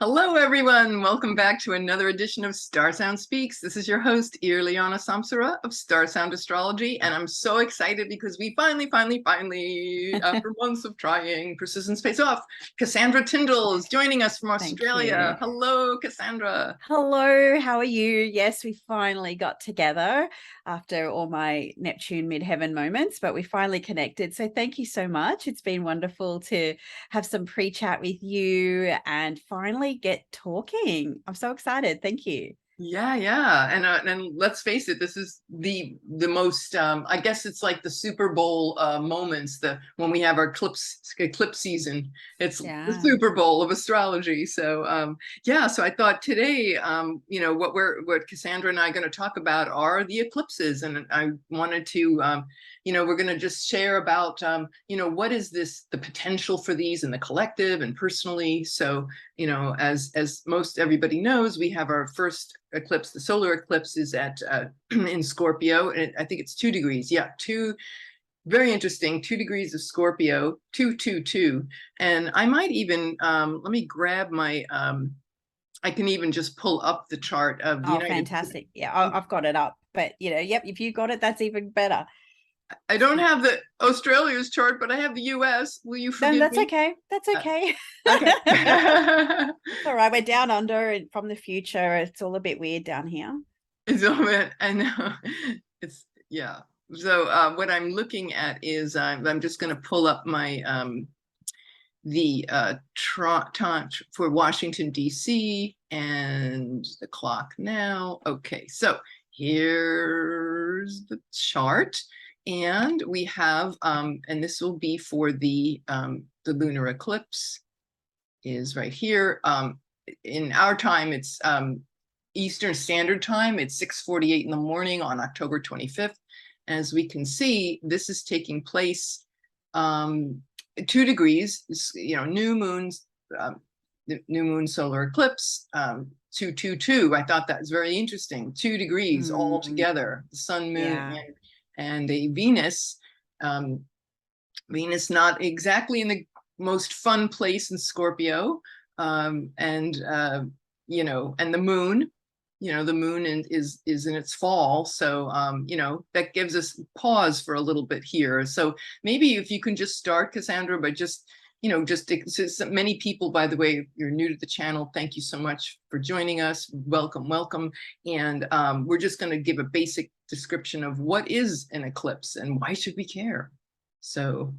Hello, everyone. Welcome back to another edition of StarSound Speaks. This is your host, Irlianna Samsara of StarSound Astrology, and I'm so excited because we finally, after months of trying, persistence pays off. Cassandra Tyndall is joining us from Thank Australia. you. Hello, Cassandra. Hello, how are you? Yes, we finally got together after all my Neptune midheaven moments, but we finally connected. So thank you so much. It's been wonderful to have some pre-chat with you and finally get talking. I'm so excited. Thank you. Yeah. And let's face it, this is the most I guess it's like the Super Bowl moments, the when we have our eclipse season. It's the Yeah. Super Bowl of astrology. So yeah, so I thought today what Cassandra and I are going to talk about are the eclipses, and I wanted to we're going to just share about what is the potential for these in the collective and personally. So as most everybody knows, we have our first eclipse. The solar eclipse is at in Scorpio, and I think it's 2 degrees. Yeah, very interesting. 2 degrees of Scorpio, 222. And I might even let me grab my I can even just pull up the chart of the Oh, United. fantastic. Yeah, I've got it up, but yep, if you got it, that's even better. I don't have the Australia's chart, but I have the US. Will you Then forgive that's me? okay. That's okay. Okay. It's all right. We're down under and from the future. It's all a bit weird down here. It's all right. I know. It's yeah. So what I'm looking at is I'm just going to pull up my the time for Washington D.C. and the clock now. Okay, so here's the chart, and we have and this will be for the lunar eclipse is right here. In our time, it's Eastern Standard Time. It's 6:48 in the morning on October 25th. As we can see, this is taking place 2 degrees, new moons, new moon solar eclipse, 222. I thought that was very interesting. 2 degrees all together, the sun, moon, Yeah. and a Venus. Venus not exactly in the most fun place in Scorpio, and and the moon. The moon is in its fall, so that gives us pause for a little bit here. So maybe if you can just start, Cassandra, by just many people, by the way, if you're new to the channel, thank you so much for joining us. Welcome. And we're just going to give a basic description of what is an eclipse and why should we care. So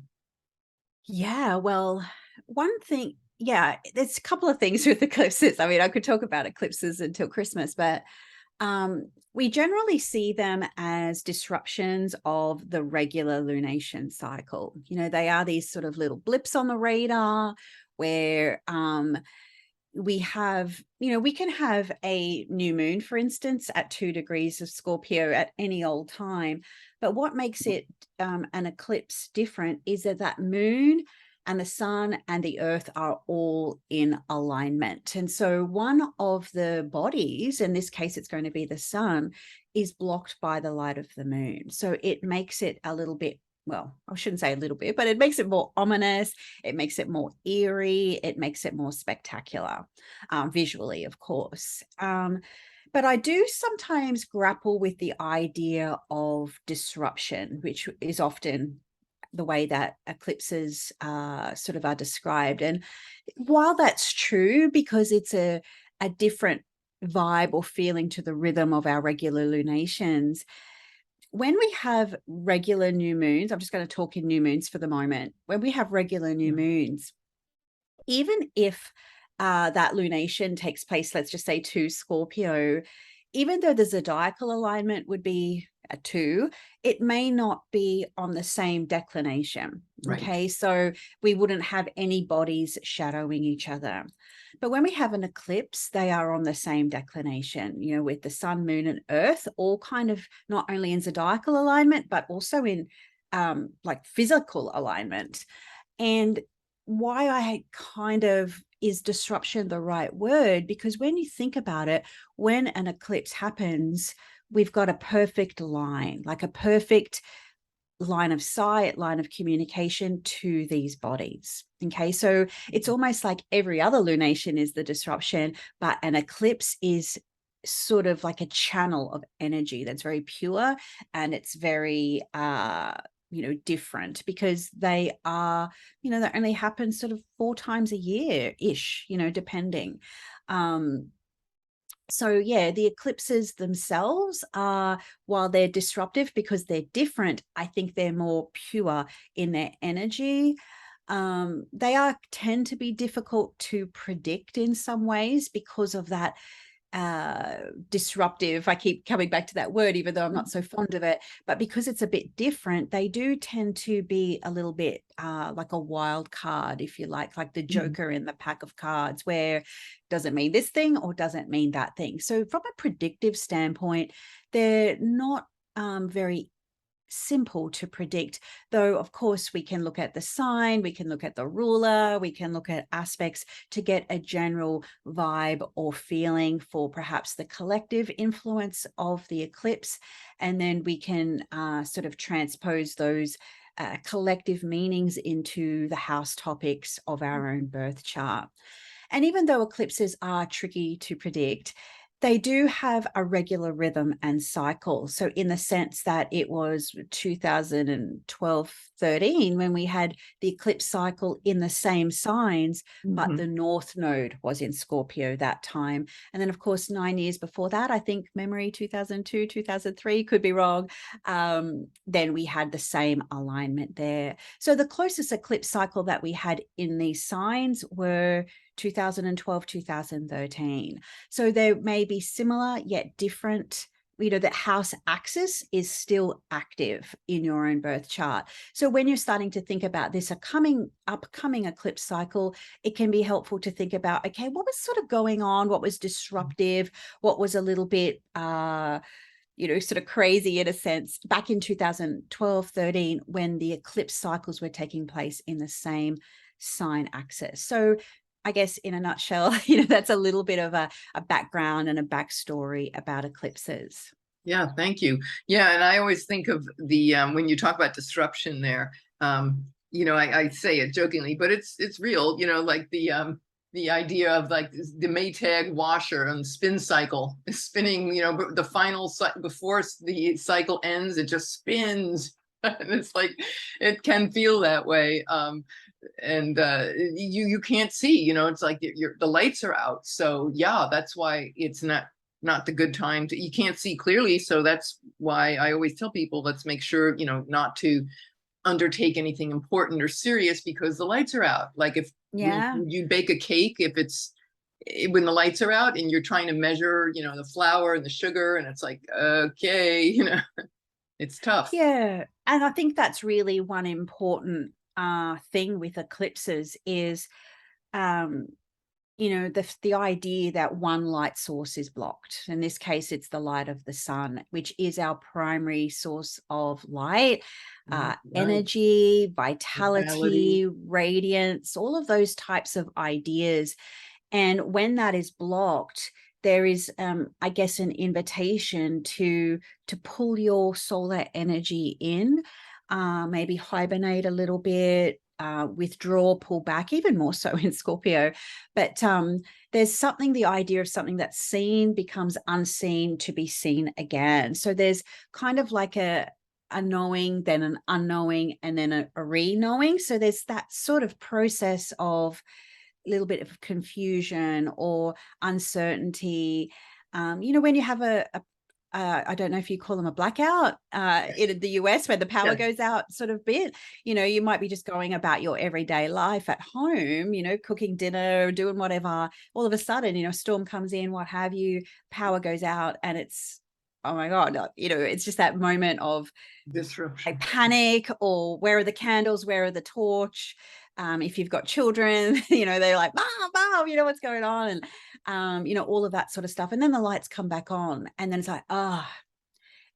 Yeah. Well, one thing, yeah, there's a couple of things with eclipses. I mean, I could talk about eclipses until Christmas, but we generally see them as disruptions of the regular lunation cycle. They are these sort of little blips on the radar where we have, we can have a new moon, for instance, at 2 degrees of Scorpio at any old time. But what makes it an eclipse different is that moon and the sun and the earth are all in alignment. And so one of the bodies, in this case, it's going to be the sun, is blocked by the light of the moon. So it makes it a little bit, well, I shouldn't say a little bit, but it makes it more ominous. It makes it more eerie. It makes it more spectacular, visually, of course. But I do sometimes grapple with the idea of disruption, which is often the way that eclipses sort of are described. And while that's true, because it's a different vibe or feeling to the rhythm of our regular lunations, when we have regular new moons, I'm just going to talk in new moons for the moment. When we have regular new moons, even if that lunation takes place, let's just say 2 Scorpio, even though the zodiacal alignment would be a 2, it may not be on the same declination. right. Okay, so we wouldn't have any bodies shadowing each other. But when we have an eclipse, they are on the same declination, with the sun, moon, and earth all kind of not only in zodiacal alignment, but also in like physical alignment. And why I kind of, is disruption the right word? Because when you think about it, when an eclipse happens, we've got a perfect line, like a perfect line of sight, line of communication to these bodies. Okay, so it's almost like every other lunation is the disruption, but an eclipse is sort of like a channel of energy that's very pure, and it's very different, because they are, that only happens sort of 4 times a year ish, depending. So yeah, the eclipses themselves are, while they're disruptive because they're different, I think they're more pure in their energy. They tend to be difficult to predict in some ways because of that disruptive, I keep coming back to that word even though I'm not so fond of it, but because it's a bit different, they do tend to be a little bit like a wild card, if you like the Joker in the pack of cards, where does it mean this thing or does it mean that thing. So from a predictive standpoint, they're not very simple to predict, though of course we can look at the sign, we can look at the ruler, we can look at aspects to get a general vibe or feeling for perhaps the collective influence of the eclipse, and then we can sort of transpose those collective meanings into the house topics of our own birth chart. And even though eclipses are tricky to predict, they do have a regular rhythm and cycle. So in the sense that it was 2012-13 when we had the eclipse cycle in the same signs, but the North Node was in Scorpio that time. And then, of course, 9 years before that, I think memory 2002, 2003, could be wrong, then we had the same alignment there. So the closest eclipse cycle that we had in these signs were 2012, 2013. So they may be similar yet different. That house axis is still active in your own birth chart. So when you're starting to think about this upcoming eclipse cycle, it can be helpful to think about, okay, what was sort of going on? What was disruptive? What was a little bit sort of crazy in a sense back in 2012-13 when the eclipse cycles were taking place in the same sign axis. So I guess in a nutshell, that's a little bit of a background and a backstory about eclipses. Yeah, thank you. Yeah, and I always think of the when you talk about disruption there, I say it jokingly, but it's real, like the idea of like the Maytag washer and spin cycle is spinning, the final before the cycle ends, it just spins. And it's like it can feel that way. And you can't see, it's like the lights are out. So yeah, that's why it's not the good time you can't see clearly. So that's why I always tell people, let's make sure, not to undertake anything important or serious because the lights are out. Like if you bake a cake, when the lights are out and you're trying to measure, the flour and the sugar, and it's like, okay, it's tough. Yeah. And I think that's really one important thing with eclipses is, the idea that one light source is blocked. In this case, it's the light of the sun, which is our primary source of light, energy, vitality, radiance, all of those types of ideas. And when that is blocked, there is, I guess, an invitation to pull your solar energy in, maybe hibernate a little bit, withdraw, pull back, even more so in Scorpio. But there's the idea of something that's seen becomes unseen to be seen again. So there's kind of like a knowing, then an unknowing, and then a re-knowing. So there's that sort of process of a little bit of confusion or uncertainty. When you have I don't know if you call them a blackout in the US, where the power goes out sort of bit, you might be just going about your everyday life at home, cooking dinner, doing whatever. All of a sudden, a storm comes in, what have you, power goes out, and it's, oh my God, it's just that moment of disruption, panic, or where are the candles? Where are the torch? If you've got children, they're like, mom, what's going on? And, all of that sort of stuff. And then the lights come back on, and then it's like,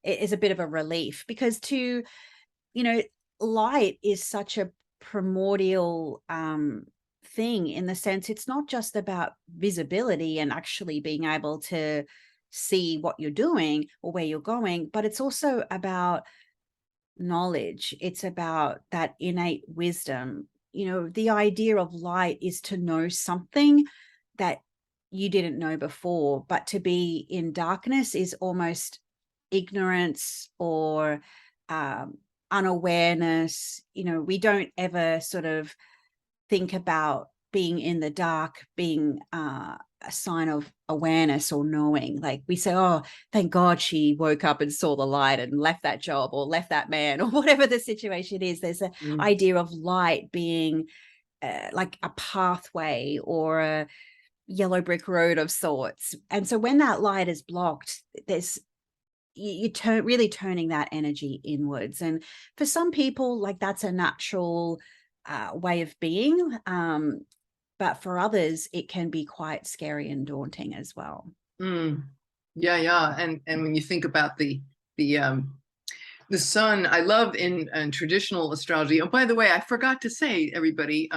it is a bit of a relief, because light is such a primordial thing, in the sense it's not just about visibility and actually being able to see what you're doing or where you're going, but it's also about knowledge. It's about that innate wisdom. The idea of light is to know something that you didn't know before, but to be in darkness is almost ignorance or unawareness. We don't ever sort of think about being in the dark being a sign of awareness or knowing. Like we say, oh, thank God she woke up and saw the light and left that job or left that man or whatever the situation is. There's an idea of light being like a pathway or a yellow brick road of sorts. And so when that light is blocked, there's you really turning that energy inwards. And for some people, like that's a natural way of being. But for others, it can be quite scary and daunting as well. Yeah. And when you think about the sun, I love in traditional astrology. Oh, by the way, I forgot to say, everybody,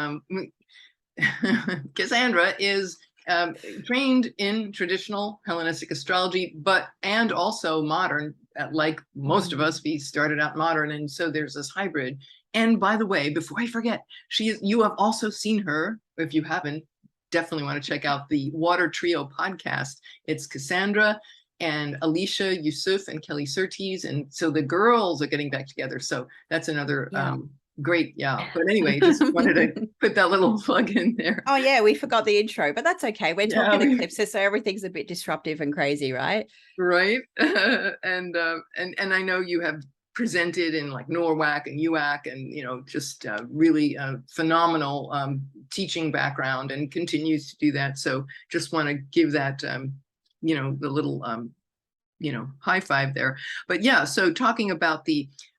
Cassandra is trained in traditional Hellenistic astrology, and also modern. Like most of us, we started out modern, and so there's this hybrid. And by the way, before I forget, you have also seen her. If you haven't, definitely want to check out the Water Trio podcast. It's Cassandra and Alicia, Yusuf, and Kelly Surtees. And so the girls are getting back together. So that's another great, But anyway, just wanted to put that little plug in there. Oh yeah, we forgot the intro, but that's okay. We're talking eclipses, so everything's a bit disruptive and crazy, right? Right. And I know you have presented in like NORWAC and UAC, and just really phenomenal teaching background, and continues to do that. So just want to give that the little high five there. But yeah, so talking about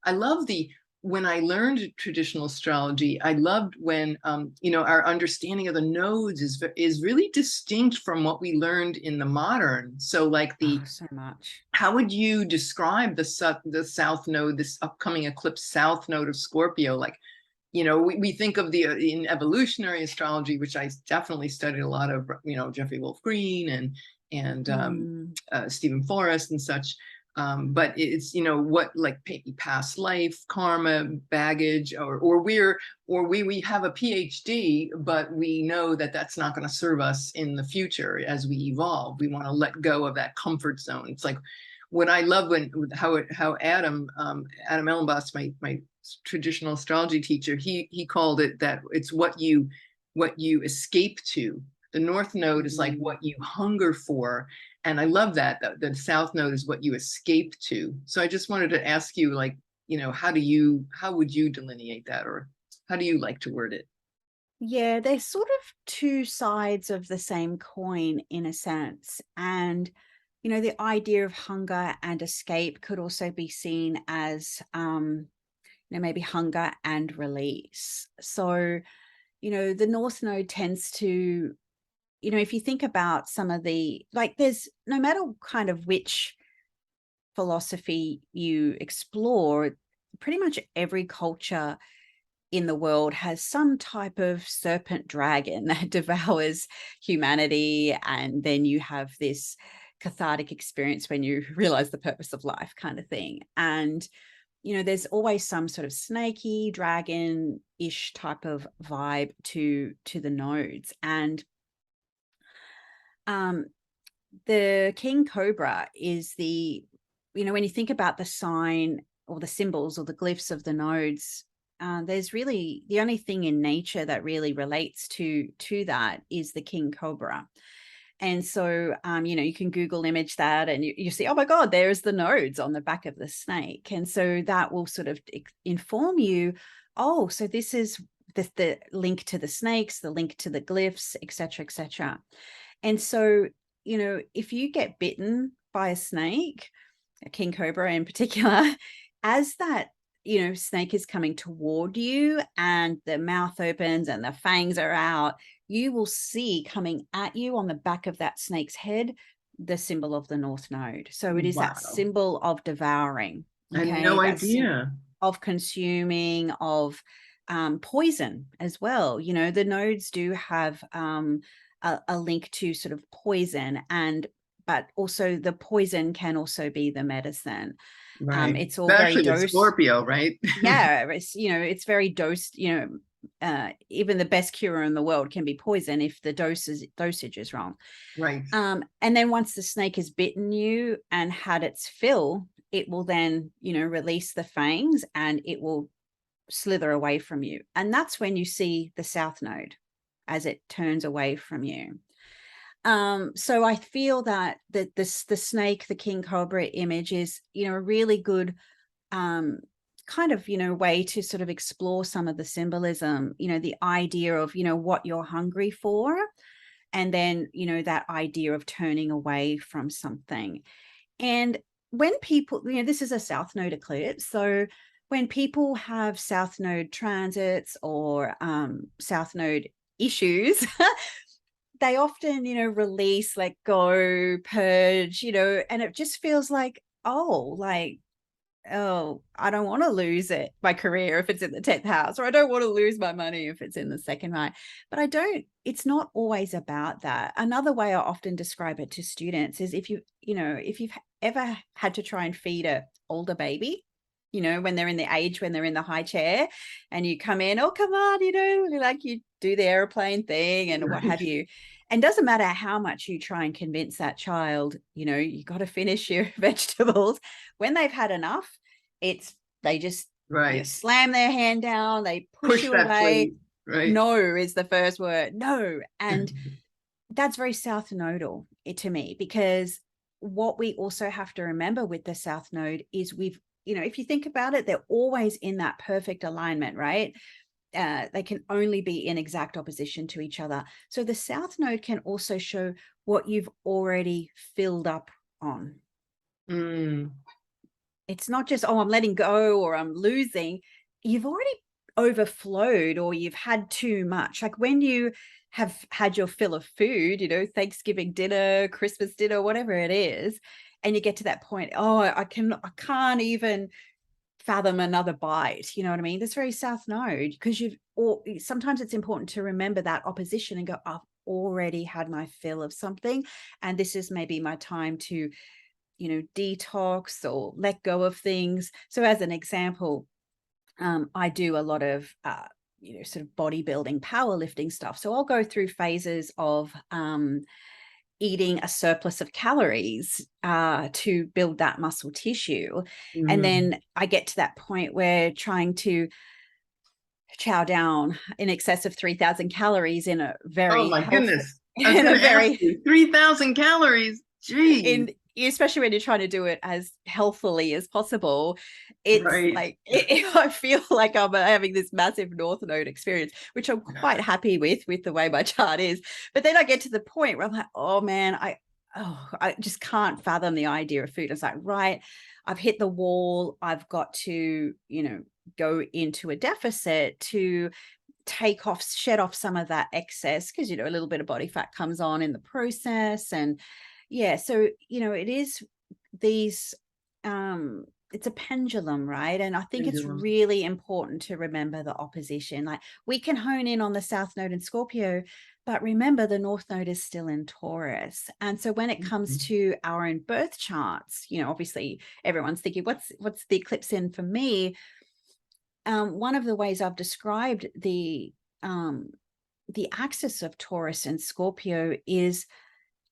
I love when I learned traditional astrology, I loved when our understanding of the nodes is really distinct from what we learned in the modern. So like so much. How would you describe the south node, this upcoming eclipse south node of Scorpio? Like, we think of in evolutionary astrology, which I definitely studied a lot of, Jeffrey Wolf Green and Stephen Forrest and such. But it's what, like past life, karma, baggage, or we have a PhD, but we know that that's not going to serve us in the future as we evolve. We want to let go of that comfort zone. It's like what I love how Adam Ellenbos, my traditional astrology teacher, he called it that it's what you escape to. The North Node is like what you hunger for. And I love that the South Node is what you escape to. So I just wanted to ask you, like, how would you delineate that, or how do you like to word it? Yeah, they're sort of two sides of the same coin in a sense. And, the idea of hunger and escape could also be seen as, maybe hunger and release. So, the North Node tends to, if you think about some of there's no matter kind of which philosophy you explore, pretty much every culture in the world has some type of serpent dragon that devours humanity. And then you have this cathartic experience when you realize the purpose of life kind of thing. And, there's always some sort of snaky dragon-ish type of vibe to the nodes. And the king cobra is when you think about the sign or the symbols or the glyphs of the nodes, there's really the only thing in nature that really relates to that is the king cobra. And so, you can Google image that and you see, oh my God, there's the nodes on the back of the snake. And so that will sort of inform you, oh, so this is the link to the snakes, the link to the glyphs, et cetera, et cetera. And so, if you get bitten by a snake, a king cobra in particular, as that, snake is coming toward you and the mouth opens and the fangs are out, you will see coming at you on the back of that snake's head, the symbol of the North Node. So it is that symbol of devouring. Okay? I had no idea. Of consuming, of poison as well. The nodes do have a link to sort of poison, but also the poison can also be the medicine. Right. It's all very Especially with dose. Scorpio, right? Yeah, it's, it's very dosed, even the best cure in the world can be poison if the dosage is wrong. Right. And then once the snake has bitten you and had its fill, it will then, release the fangs and it will slither away from you. And that's when you see the south node as it turns away from you. So I feel that the snake, the king cobra image is, a really good kind of, way to sort of explore some of the symbolism, the idea of, what you're hungry for. And then, that idea of turning away from something. And when people, this is a south node eclipse. So when people have south node transits or south node issues, they often, release, let go, purge, and it just feels like, I don't want to lose my career if it's in the 10th house, or I don't want to lose my money if it's in the second house. But it's not always about that. Another way I often describe it to students is if you've ever had to try and feed an older baby, when they're in the age, when they're in the high chair and you come in, oh, come on, like you do the airplane thing and what have you. And doesn't matter how much you try and convince that child, you got to finish your vegetables. When they've had enough, they just Right. slam their hand down, they push you that away. plate, right? No is the first word. No. And that's very south nodal to me, because what we also have to remember with the south node is if you think about it, they're always in that perfect alignment, right? They can only be in exact opposition to each other. So the south node can also show what you've already filled up on. It's not just, I'm letting go or I'm losing. You've already overflowed or you've had too much. Like when you have had your fill of food, Thanksgiving dinner, Christmas dinner, whatever it is, and you get to that point, I can't even fathom another bite. You know what I mean? That's very south node, because sometimes it's important to remember that opposition and go, I've already had my fill of something, and this is maybe my time to detox or let go of things. So as an example, I do a lot of sort of bodybuilding, powerlifting stuff. So I'll go through phases of eating a surplus of calories to build that muscle tissue. And then I get to that point where trying to chow down in excess of 3,000 calories in a very oh my goodness, in a very 3,000 calories. Geez. Especially when you're trying to do it as healthily as possible, it's right. like I feel like I'm having this massive north node experience, which I'm quite happy with the way my chart is. But then I get to the point where I'm like, oh man, I just can't fathom the idea of food. It's like, right, I've hit the wall. I've got to, go into a deficit to shed off some of that excess, because, a little bit of body fat comes on in the process. And yeah, so, it is these, it's a pendulum, right? And I think it's really important to remember the opposition. Like we can hone in on the south node in Scorpio, but remember the north node is still in Taurus. And so when it comes to our own birth charts, obviously everyone's thinking, what's the eclipse in for me? One of the ways I've described the axis of Taurus and Scorpio is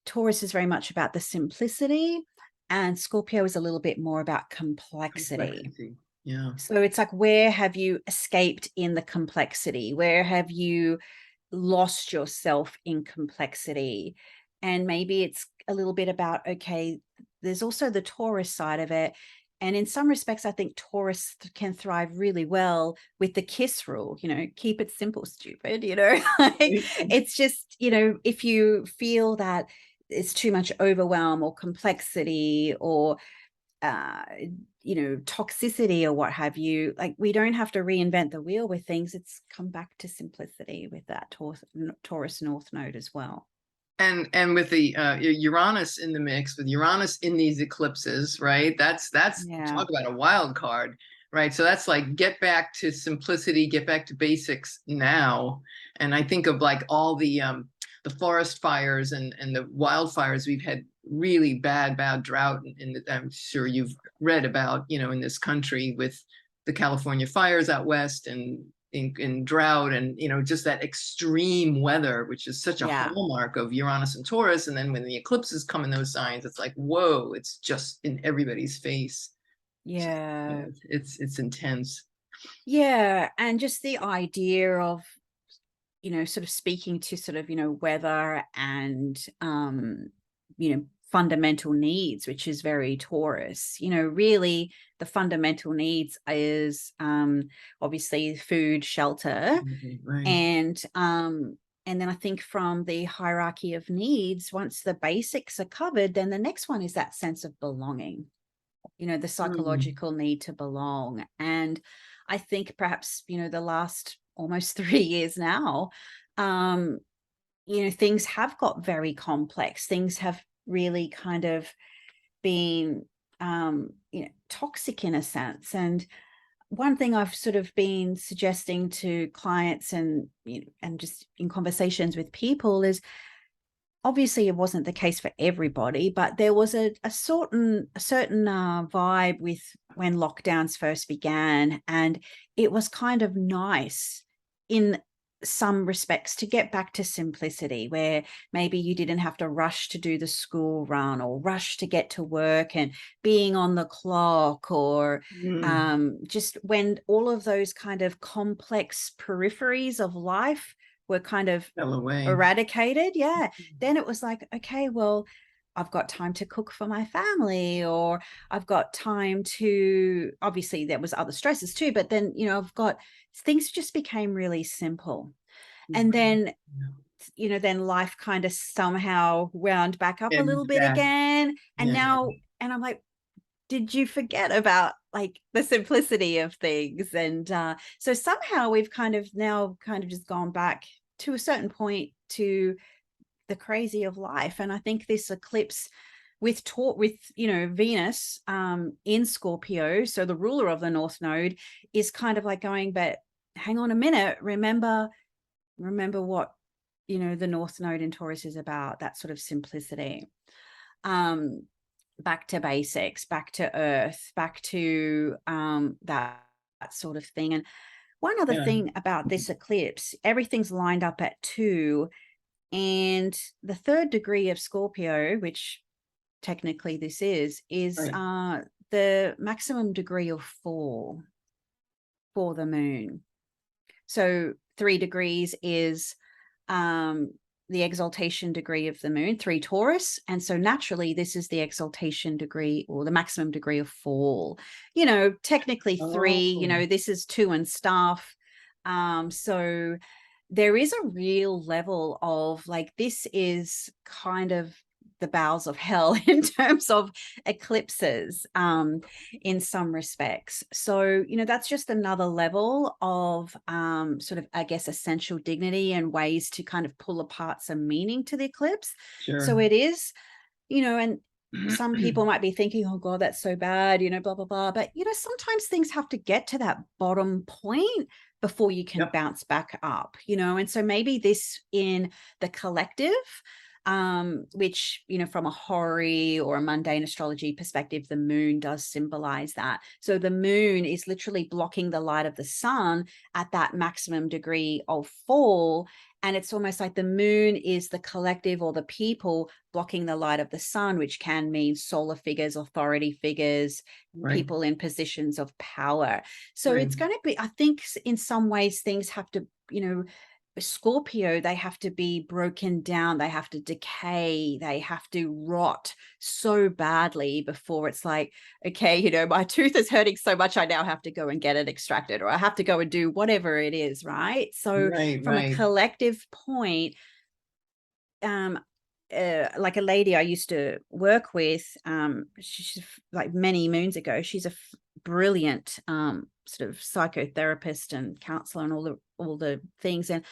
Taurus is very much about the simplicity, and Scorpio is a little bit more about complexity. Yeah. So it's like, where have you escaped in the complexity? Where have you lost yourself in complexity? And maybe it's a little bit about, okay, there's also the Taurus side of it. And in some respects, I think Taurus can thrive really well with the KISS rule, keep it simple, stupid, it's just, if you feel that it's too much overwhelm or complexity or, toxicity or what have you, like we don't have to reinvent the wheel with things. It's come back to simplicity with that Taurus North Node as well. And with the Uranus in the mix, with Uranus in these eclipses, right? That's talk about a wild card, right? So that's like, get back to simplicity, get back to basics now. And I think of like all the the forest fires and the wildfires. We've had really bad drought, and I'm sure you've read about, in this country with the California fires out west, and in drought, and just that extreme weather, which is such a Yeah. hallmark of Uranus and Taurus. And then when the eclipses come in those signs, it's like, whoa, it's just in everybody's face. Yeah. It's intense. Yeah. And just the idea of, sort of speaking to sort of, weather and, fundamental needs, which is very Taurus. Really the fundamental needs is obviously food, shelter, Right. and then I think from the hierarchy of needs, once the basics are covered, then the next one is that sense of belonging, the psychological need to belong. And I think perhaps, the last almost 3 years now, things have got very complex. Things have really kind of been, toxic in a sense. And one thing I've sort of been suggesting to clients and, and just in conversations with people is, obviously it wasn't the case for everybody, but there was a certain vibe with when lockdowns first began, and it was kind of nice in some respects to get back to simplicity, where maybe you didn't have to rush to do the school run or rush to get to work and being on the clock, or just when all of those kind of complex peripheries of life were kind of Fell away. eradicated. Yeah. Then it was like, okay, well, I've got time to cook for my family, or I've got time to, obviously there was other stresses too, but then, I've got, things just became really simple. And then, then life kind of somehow wound back up a little bit again. And now, and I'm like, did you forget about like the simplicity of things? And so somehow we've kind of now kind of just gone back to a certain point to the crazy of life. And I think this eclipse with Venus in Scorpio, so the ruler of the North Node, is kind of like going, but hang on a minute, remember what the North Node in Taurus is about, that sort of simplicity. Back to basics, back to earth, back to that sort of thing. And one other thing about this eclipse, everything's lined up at 2, and the 3rd degree of Scorpio, which technically this is Right. the maximum degree of 4 for the moon. So 3 degrees is the exaltation degree of the moon, 3 Taurus. And so naturally, this is the exaltation degree or the maximum degree of fall. Technically 3, this is 2 and stuff. So there is a real level of like, this is kind of the bowels of hell in terms of eclipses in some respects. So, that's just another level of sort of, I guess, essential dignity and ways to kind of pull apart some meaning to the eclipse. Sure. So it is, and some people might be thinking, oh God, that's so bad, blah, blah, blah. But, sometimes things have to get to that bottom point before you can bounce back up, and so maybe this in the collective, which, from a horary or a mundane astrology perspective, the moon does symbolize that. So the moon is literally blocking the light of the sun at that maximum degree of fall. And it's almost like the moon is the collective or the people blocking the light of the sun, which can mean solar figures, authority figures, people in positions of power. So it's going to be, I think in some ways things have to, Scorpio, they have to be broken down, they have to decay, they have to rot so badly before it's like, okay, my tooth is hurting so much, I now have to go and get it extracted, or I have to go and do whatever it is, right? So from a collective point, like a lady I used to work with, she's like many moons ago, she's a brilliant sort of psychotherapist and counselor and all the things. And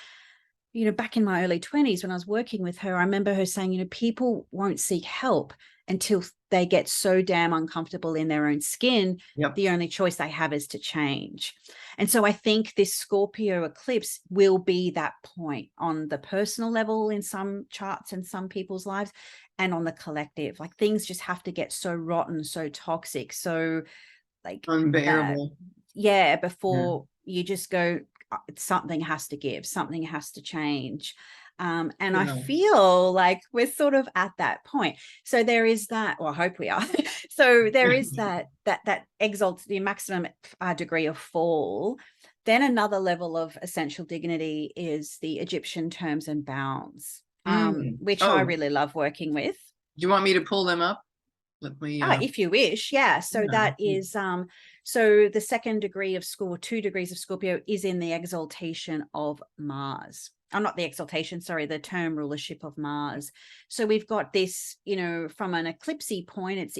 back in my early 20s when I was working with her, I remember her saying, people won't seek help until they get so damn uncomfortable in their own skin. Yep. The only choice they have is to change. And so I think this Scorpio eclipse will be that point on the personal level in some charts and some people's lives, and on the collective. Like, things just have to get so rotten, so toxic, so like Unbearable. before you just go, something has to give, something has to change. And I feel like we're sort of at that point. So there is that, or I hope we are. So there is that exalts the maximum degree of fall. Then another level of essential dignity is the Egyptian terms and bounds, which I really love working with. Do you want me to pull them up? Let me if you wish. Yeah. So that is so the second degree of 2 degrees of Scorpio is in the exaltation of Mars. Not the exaltation, sorry, the term rulership of Mars. So we've got this, from an eclipsy point,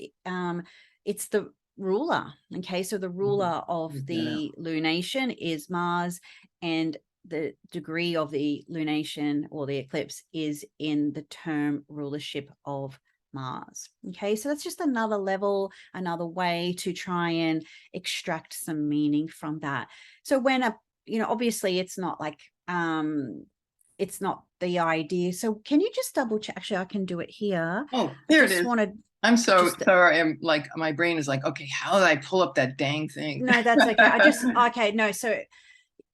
it's the ruler. Okay. So the ruler of the lunation is Mars, and the degree of the lunation or the eclipse is in the term rulership of Mars. Okay, so that's just another level, another way to try and extract some meaning from that. So when obviously it's not like it's not the idea. So can you just double check? Actually, I can do it here. Oh, there it is. I'm so sorry. I'm like, my brain is like, okay, how did I pull up that dang thing? No, that's okay. Okay, no. So,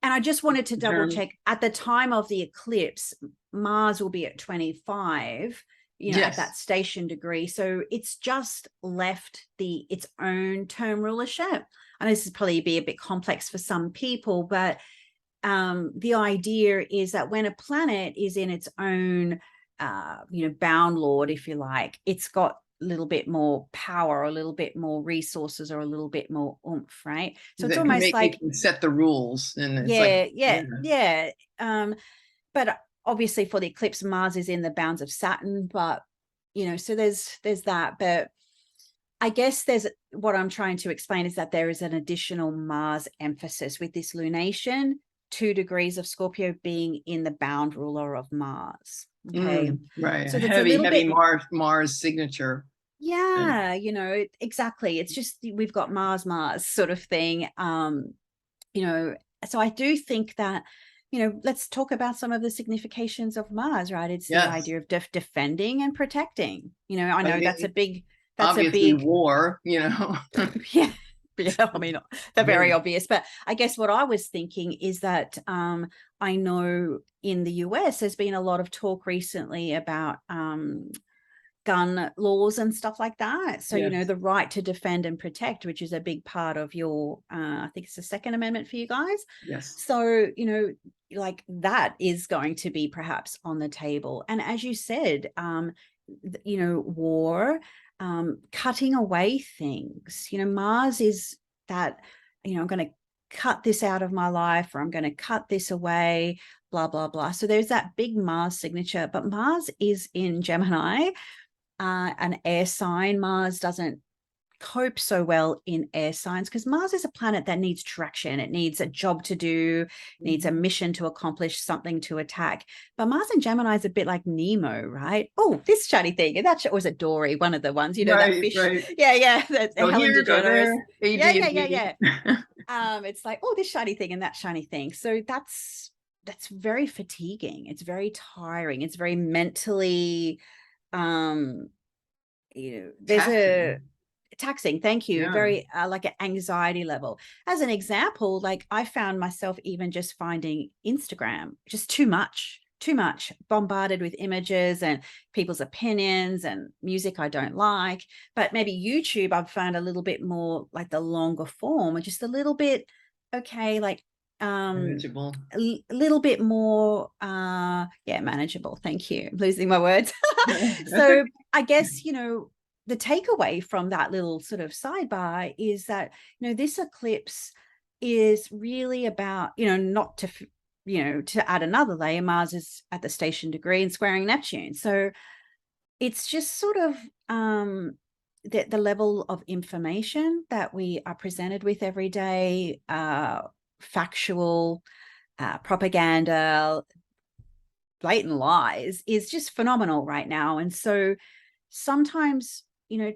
and I just wanted to double check, at the time of the eclipse, Mars will be at 25, at that station degree. So it's just left its own term rulership. And this is probably be a bit complex for some people, but the idea is that when a planet is in its own, bound lord, if you like, it's got a little bit more power, or a little bit more resources, or a little bit more oomph, right? So it's almost like set the rules, and it's but obviously for the eclipse, Mars is in the bounds of Saturn, but so there's that. But I guess what I'm trying to explain is that there is an additional Mars emphasis with this lunation, 2 degrees of Scorpio being in the bound ruler of Mars. Okay. Right. So heavy Mars signature. Yeah, exactly. It's just, we've got Mars sort of thing. So I do think that, let's talk about some of the significations of Mars, right? It's the idea of defending and protecting. I know that's a big war, yeah. Yeah, I mean, they're very obvious, but I guess what I was thinking is that I know in the US there's been a lot of talk recently about gun laws and stuff like that. So, the right to defend and protect, which is a big part of your, I think it's the Second Amendment for you guys. Yes. So, like that is going to be perhaps on the table. And as you said, war, cutting away things, Mars is that, I'm going to cut this out of my life, or I'm going to cut this away, blah, blah, blah. So there's that big Mars signature, but Mars is in Gemini, an air sign. Mars doesn't cope so well in air signs because Mars is a planet that needs traction. It needs a job to do, needs a mission to accomplish, something to attack. But Mars in Gemini is a bit like Nemo, right? Oh, this shiny thing. And that was a Dory, one of the ones, that fish. Right. Yeah. The Helen DeGeneres. Yeah. It's like, oh, this shiny thing and that shiny thing. So that's very fatiguing. It's very tiring. It's very mentally, there's taxing. Thank you. Very like an anxiety level. As an example, like I found myself even just finding Instagram just too much, bombarded with images and people's opinions and music I don't like. But maybe YouTube, I've found a little bit more like the longer form, or just a little bit like manageable. A little bit more manageable. Thank you. I'm losing my words. So I guess the takeaway from that little sort of sidebar is that this eclipse is really about not to to add another layer. Mars is at the station degree and squaring Neptune, so it's just sort of the level of information that we are presented with every day, factual propaganda, blatant lies is just phenomenal right now. And so sometimes,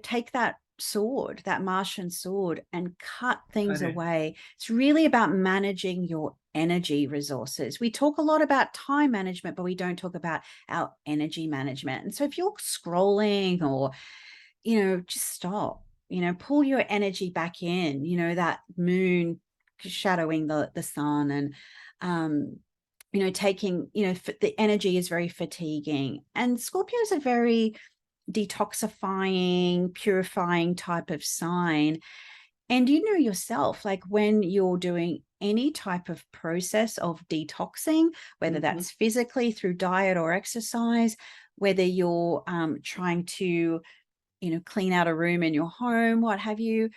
take that sword, that Martian sword, and cut things away. It's really about managing your energy resources. We talk a lot about time management, but we don't talk about our energy management. And so if you're scrolling or, just stop, pull your energy back in, that moon shadowing the sun, and taking, the energy is very fatiguing. And Scorpios are very detoxifying, purifying type of sign. And yourself, like when you're doing any type of process of detoxing, whether that's physically through diet or exercise, whether you're trying to, clean out a room in your home, what have you,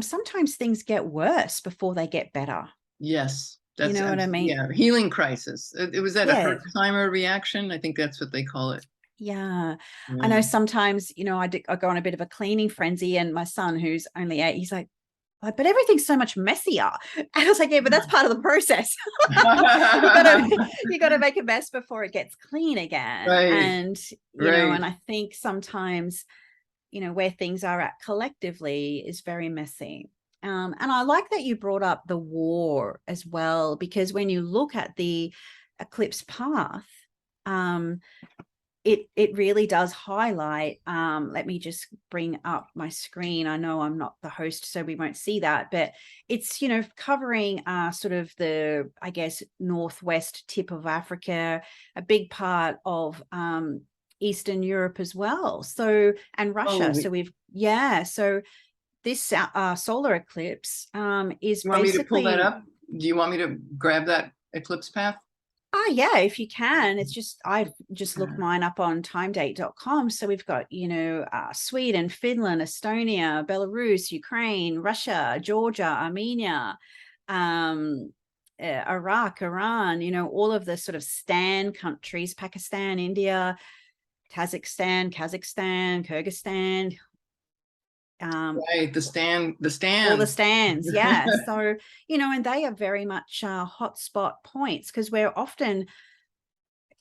sometimes things get worse before they get better. Yes. You know what I mean? Yeah, healing crisis. It was that a Yeah. Herxheimer reaction? I think that's what they call it. Yeah. Yeah. I know sometimes, I go on a bit of a cleaning frenzy, and my son, who's only 8, he's like, but everything's so much messier. And I was like, yeah, but that's part of the process. you gotta make a mess before it gets clean again. Right. And, and I think sometimes, where things are at collectively is very messy. And I like that you brought up the war as well, because when you look at the eclipse path, it really does highlight, let me just bring up my screen. I know I'm not the host, so we won't see that, but it's, covering sort of the, I guess, northwest tip of Africa, a big part of Eastern Europe as well. So, and Russia. Oh, so so this solar eclipse is you want me to pull that basically. up? Do you want me to grab that eclipse path? Oh, yeah, if you can. It's just, I've just looked mine up on timedate.com. So we've got, Sweden, Finland, Estonia, Belarus, Ukraine, Russia, Georgia, Armenia, Iraq, Iran, all of the sort of Stan countries, Pakistan, India, Kazakhstan, Kyrgyzstan. Right, the stand. All the stands, yeah. So, and they are very much hotspot points, because we're often,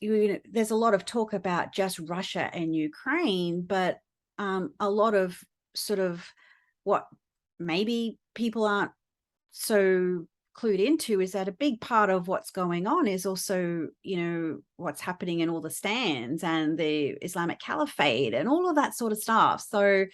there's a lot of talk about just Russia and Ukraine, but a lot of sort of what maybe people aren't so clued into is that a big part of what's going on is also, what's happening in all the stands and the Islamic Caliphate and all of that sort of stuff. So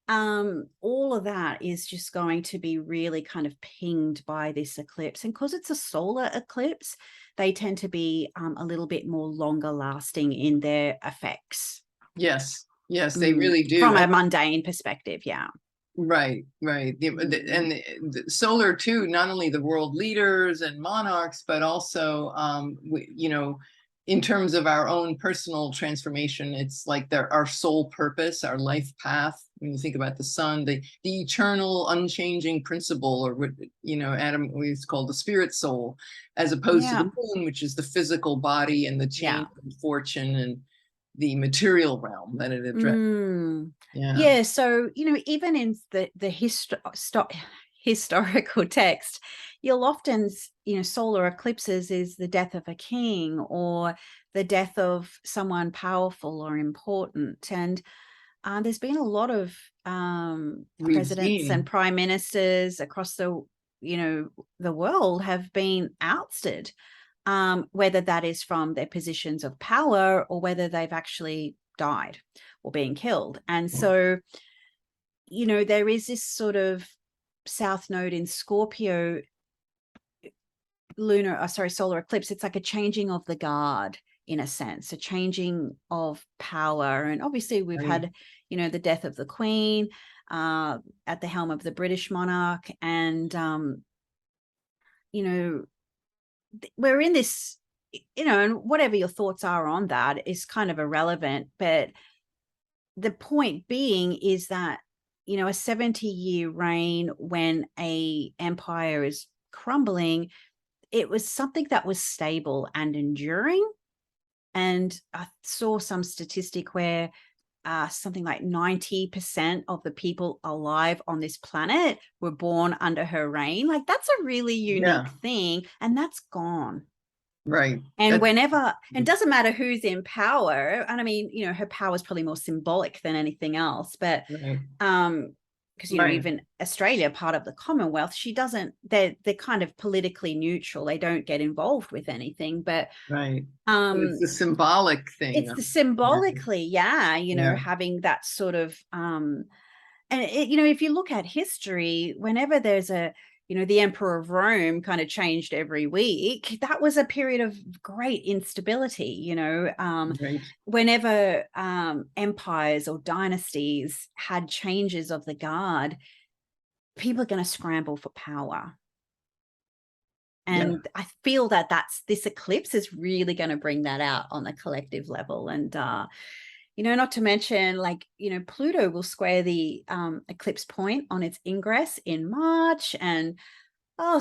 all of that is just going to be really kind of pinged by this eclipse. And because it's a solar eclipse, they tend to be a little bit more longer lasting in their effects. Yes, they really do. From a mundane perspective, yeah. Right. And the solar too, not only the world leaders and monarchs, but also, in terms of our own personal transformation, it's like our soul purpose, our life path. When you think about the sun, the eternal, unchanging principle, or what, Adam always called the spirit soul, as opposed to the moon, which is the physical body and the change in fortune and the material realm that it addresses. Yeah. So, even in the historical text, you'll often, solar eclipses is the death of a king or the death of someone powerful or important. And there's been a lot of presidents and prime ministers across the world have been ousted, whether that is from their positions of power or whether they've actually died or being killed. And so, there is this sort of south node in Scorpio solar eclipse. It's like a changing of the guard, in a sense, a changing of power. And obviously we've had, the death of the Queen at the helm of the British monarch. And, we're in this, and whatever your thoughts are on that is kind of irrelevant. But the point being is that, a 70-year reign when a empire is crumbling, it was something that was stable and enduring. And I saw some statistic where something like 90% of the people alive on this planet were born under her reign. Like, that's a really unique thing, and that's gone. Right. And That's whenever, and doesn't matter who's in power, and I mean, her power is probably more symbolic than anything else, but right. because Right. even Australia, part of the Commonwealth, she doesn't, they're kind of politically neutral. They don't get involved with anything, but Right. But it's um the symbolic thing. it's the Yeah. symbolically, yeah, Yeah. having that sort of and if you look at history, whenever there's a, the Emperor of Rome kind of changed every week, that was a period of great instability. Right. Whenever empires or dynasties had changes of the guard, people are going to scramble for power. Yeah. And I feel that this eclipse is really going to bring that out on the collective level. And not to mention, like, Pluto will square the eclipse point on its ingress in March, and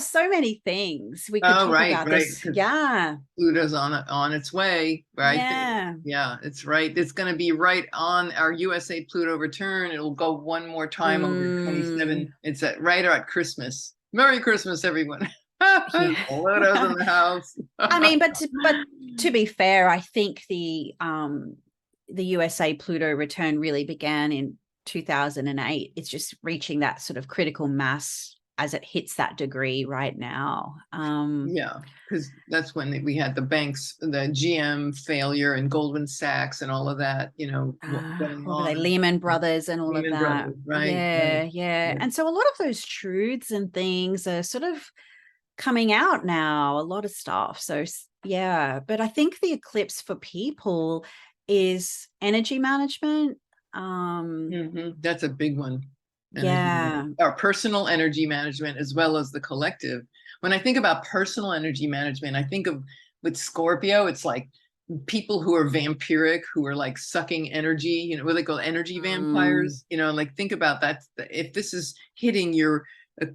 so many things we could Oh, talk right, about right. this. Because Yeah. Pluto's on its way, right? Yeah. Yeah, it's right. It's going to be right on our USA Pluto return. It'll go one more time over 27. It's right at Christmas. Merry Christmas, everyone. Yeah. Pluto's in the house. I mean, but to be fair, I think the USA Pluto return really began in 2008. It's just reaching that sort of critical mass as it hits that degree right now. Yeah, because that's when we had the banks, the GM failure and Goldman Sachs and all of that, going What were they, on. Lehman Brothers and all of Lehman that? Brothers, right, Yeah, right. yeah. Yeah. And so a lot of those truths and things are sort of coming out now, a lot of stuff. So yeah, but I think the eclipse for people is energy management. That's a big one. Yeah. Our personal energy management as well as the collective. When I think about personal energy management, I think of with Scorpio, it's like people who are vampiric, who are like sucking energy, what they call energy Mm, vampires, like think about that. If this is hitting your,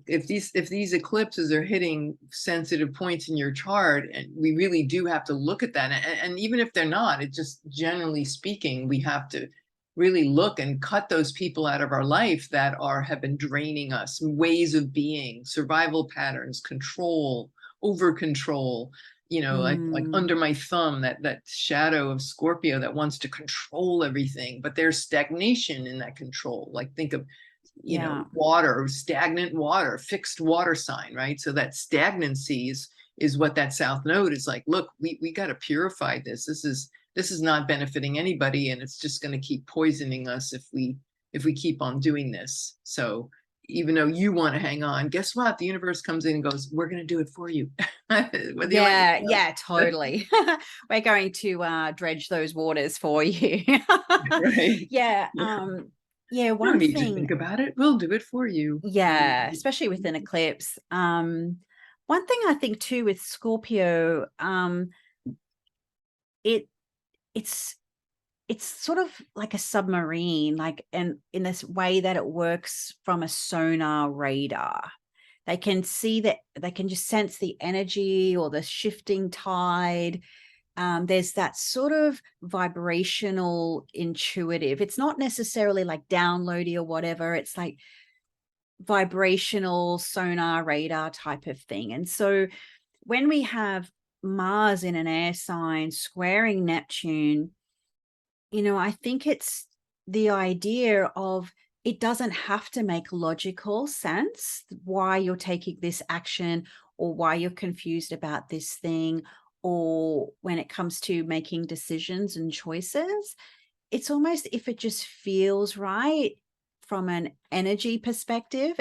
if these eclipses are hitting sensitive points in your chart, and we really do have to look at that. And even if they're not, it just generally speaking, we have to really look and cut those people out of our life that have been draining us, ways of being, survival patterns, control, over control, like mm, under my thumb, that shadow of Scorpio that wants to control everything, but there's stagnation in that control. Like think of, yeah. water, stagnant water, fixed water sign, right? So that stagnancy is what that South Node is like. Look, we got to purify this. This is not benefiting anybody, and it's just going to keep poisoning us if we keep on doing this. So even though you want to hang on, guess what? The universe comes in and goes, we're going to do it for you. Whether you like Yeah, it yeah, or totally. We're going to dredge those waters for you. not. Right? Yeah, Yeah. yeah, You don't one need to think thing, about it. We'll do it for you. yeah, especially with an eclipse. One thing I think too with Scorpio, it it's it's sort of like a submarine, like, and in this way that it works from a sonar radar. They can see that, they can just sense the energy or the shifting tide. There's that sort of vibrational intuitive. It's not necessarily like downloady or whatever. It's like vibrational sonar radar type of thing. And so when we have Mars in an air sign squaring Neptune, I think it's the idea of, it doesn't have to make logical sense why you're taking this action or why you're confused about this thing, or when it comes to making decisions and choices. It's almost, if it just feels right from an energetic perspective,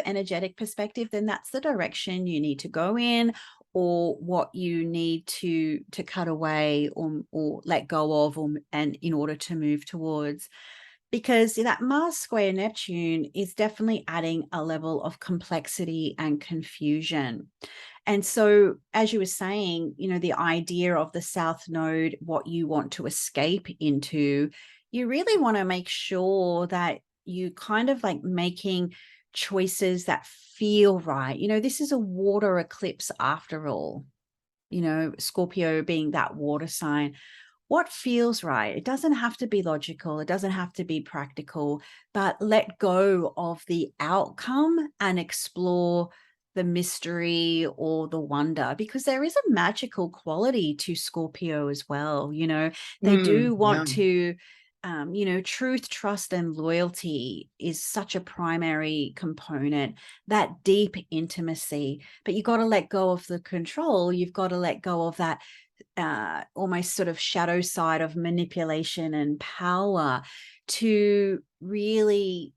then that's the direction you need to go in, or what you need to cut away or let go of, and in order to move towards. Because that Mars square Neptune is definitely adding a level of complexity and confusion. And so, as you were saying, the idea of the South Node, what you want to escape into, you really want to make sure that you kind of like making choices that feel right. This is a water eclipse after all, Scorpio being that water sign. What feels right? It doesn't have to be logical. It doesn't have to be practical, but let go of the outcome and explore the mystery or the wonder, because there is a magical quality to Scorpio as well. They do Yeah. want to, truth, trust, and loyalty is such a primary component, that deep intimacy. But you got to let go of the control. You've got to let go of that almost sort of shadow side of manipulation and power to really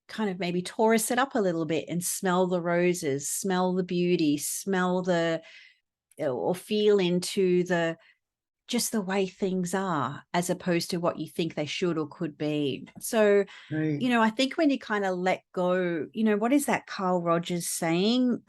kind of maybe Taurus it up a little bit and smell the roses, smell the beauty, smell the, or feel into the, just the way things are, as opposed to what you think they should or could be. So, Right. I think when you kind of let go, what is that Carl Rogers saying?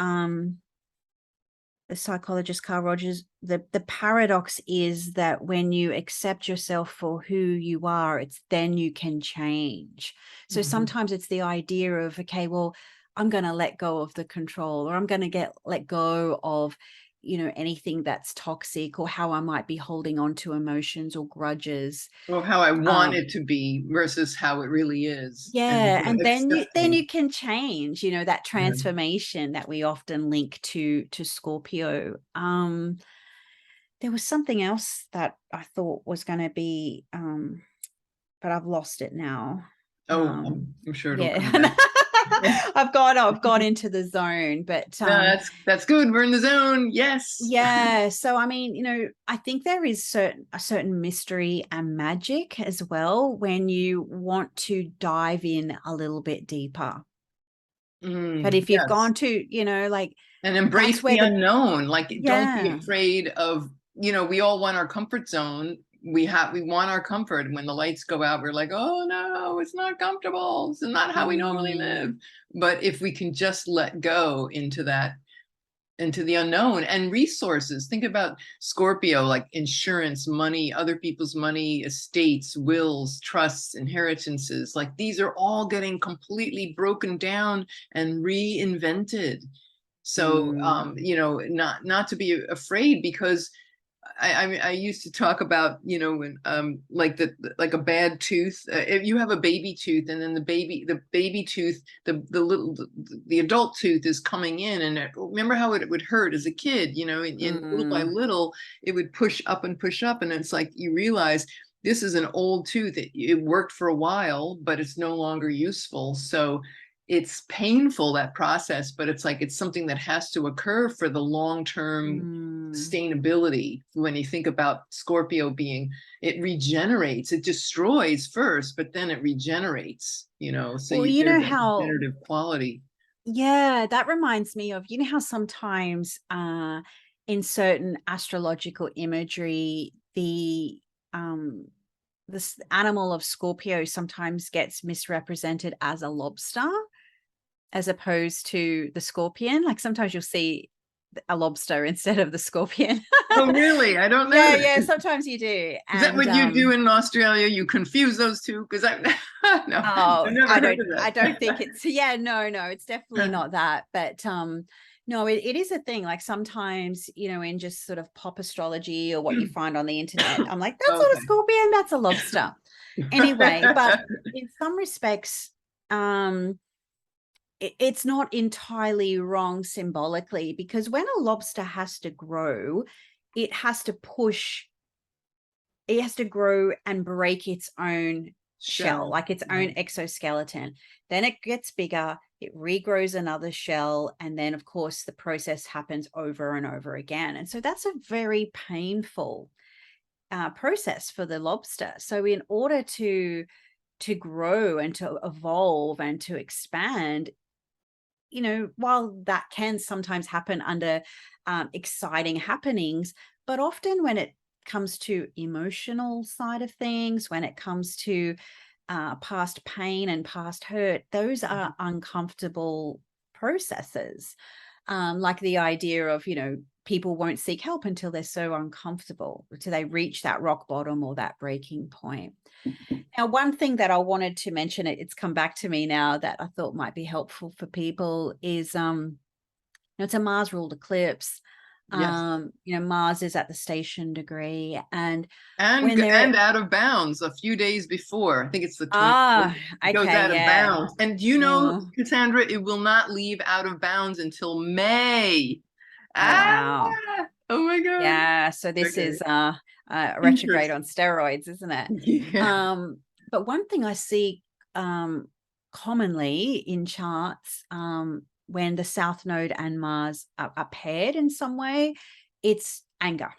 The psychologist Carl Rogers, the paradox is that when you accept yourself for who you are, it's then you can change. So sometimes it's the idea of, okay, well, I'm going to let go of the control, or I'm going to let go of, anything that's toxic, or how I might be holding on to emotions or grudges. Or how I want it to be versus how it really is. And Yeah, and then accepting. you can change, that Yeah. transformation that we often link to Scorpio. There was something else that I thought was going to be, but I've lost it now. Oh, I'm sure it'll Yeah, come back. I've gone into the zone, but No, that's good. We're in the zone. Yes. yeah. So I mean, I think there is a certain mystery and magic as well when you want to dive in a little bit deeper. But if you've Yes. gone to, like, And embrace that's where the the, unknown. Like, don't be yeah. afraid of, we all want our comfort zone. We want our comfort. When the lights go out, we're like, oh no, it's not comfortable. It's not how we normally Mm, live. But if we can just let go into that, into the unknown and resources. Think about Scorpio, like insurance, money, other people's money, estates, wills, trusts, inheritances. Like these are all getting completely broken down and reinvented. So, mm, not to be afraid, because I used to talk about, when like a bad tooth. If you have a baby tooth, and then the baby tooth, the adult tooth is coming in, and remember how it would hurt as a kid, and little by mm. little it would push up and push up, and it's like you realize this is an old tooth. It worked for a while, but it's no longer useful. So it's painful, that process, but it's like it's something that has to occur for the long-term Mm. sustainability. When you think about Scorpio being, it regenerates, it destroys first, but then it regenerates, so Well, there's that how, regenerative quality. yeah, that reminds me of, how sometimes in certain astrological imagery, um this animal of Scorpio sometimes gets misrepresented as a lobster as opposed to the scorpion. Like sometimes you'll see a lobster instead of the scorpion. Oh, really? I don't know Yeah, that. yeah, sometimes you do. Is that And what you do in Australia? You confuse those two? Because no, I've oh, never heard of I don't think that. it's, yeah, no, it's definitely not that. But no, it is a thing. Like sometimes, in just sort of pop astrology or what you find on the internet, I'm like, that's not a Okay. scorpion, that's a lobster. Anyway, but in some respects, it's not entirely wrong symbolically, because when a lobster has to grow, it has to push, it has to grow and break its own shell, Shell. like its Yeah. own exoskeleton. Then it gets bigger, it regrows another shell, and then of course the process happens over and over again. And so that's a very painful process for the lobster. So in order to grow and to evolve and to expand, while that can sometimes happen under exciting happenings, but often when it comes to emotional side of things, when it comes to past pain and past hurt, those are uncomfortable processes. Like the idea of, people won't seek help until they're so uncomfortable, until they reach that rock bottom or that breaking point. Now, one thing that I wanted to mention, it's come back to me now, that I thought might be helpful for people is, it's a Mars ruled eclipse. Yes. Mars is at the station degree, and And when they're out of bounds a few days before. I think it's the 24th. ah, It goes okay, out of yeah, bounds. And you know, yeah. Cassandra, it will not leave out of bounds until May. Oh Ah, wow. oh my God. Yeah, so this Okay. is retrograde on Interesting. steroids, isn't it? Yeah. But one thing I see commonly in charts, when the South Node and Mars are paired in some way, it's anger.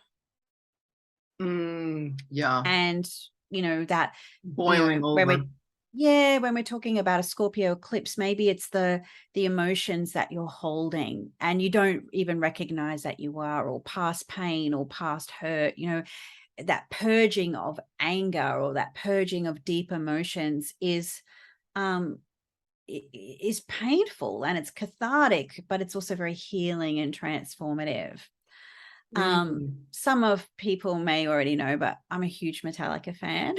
Yeah. And that, Boiling when over. we're talking about a Scorpio eclipse, maybe it's the emotions that you're holding and you don't even recognize that you are, or past pain or past hurt, that purging of anger or that purging of deep emotions is painful, and it's cathartic, but it's also very healing and transformative. Some of people may already know, but I'm a huge Metallica fan.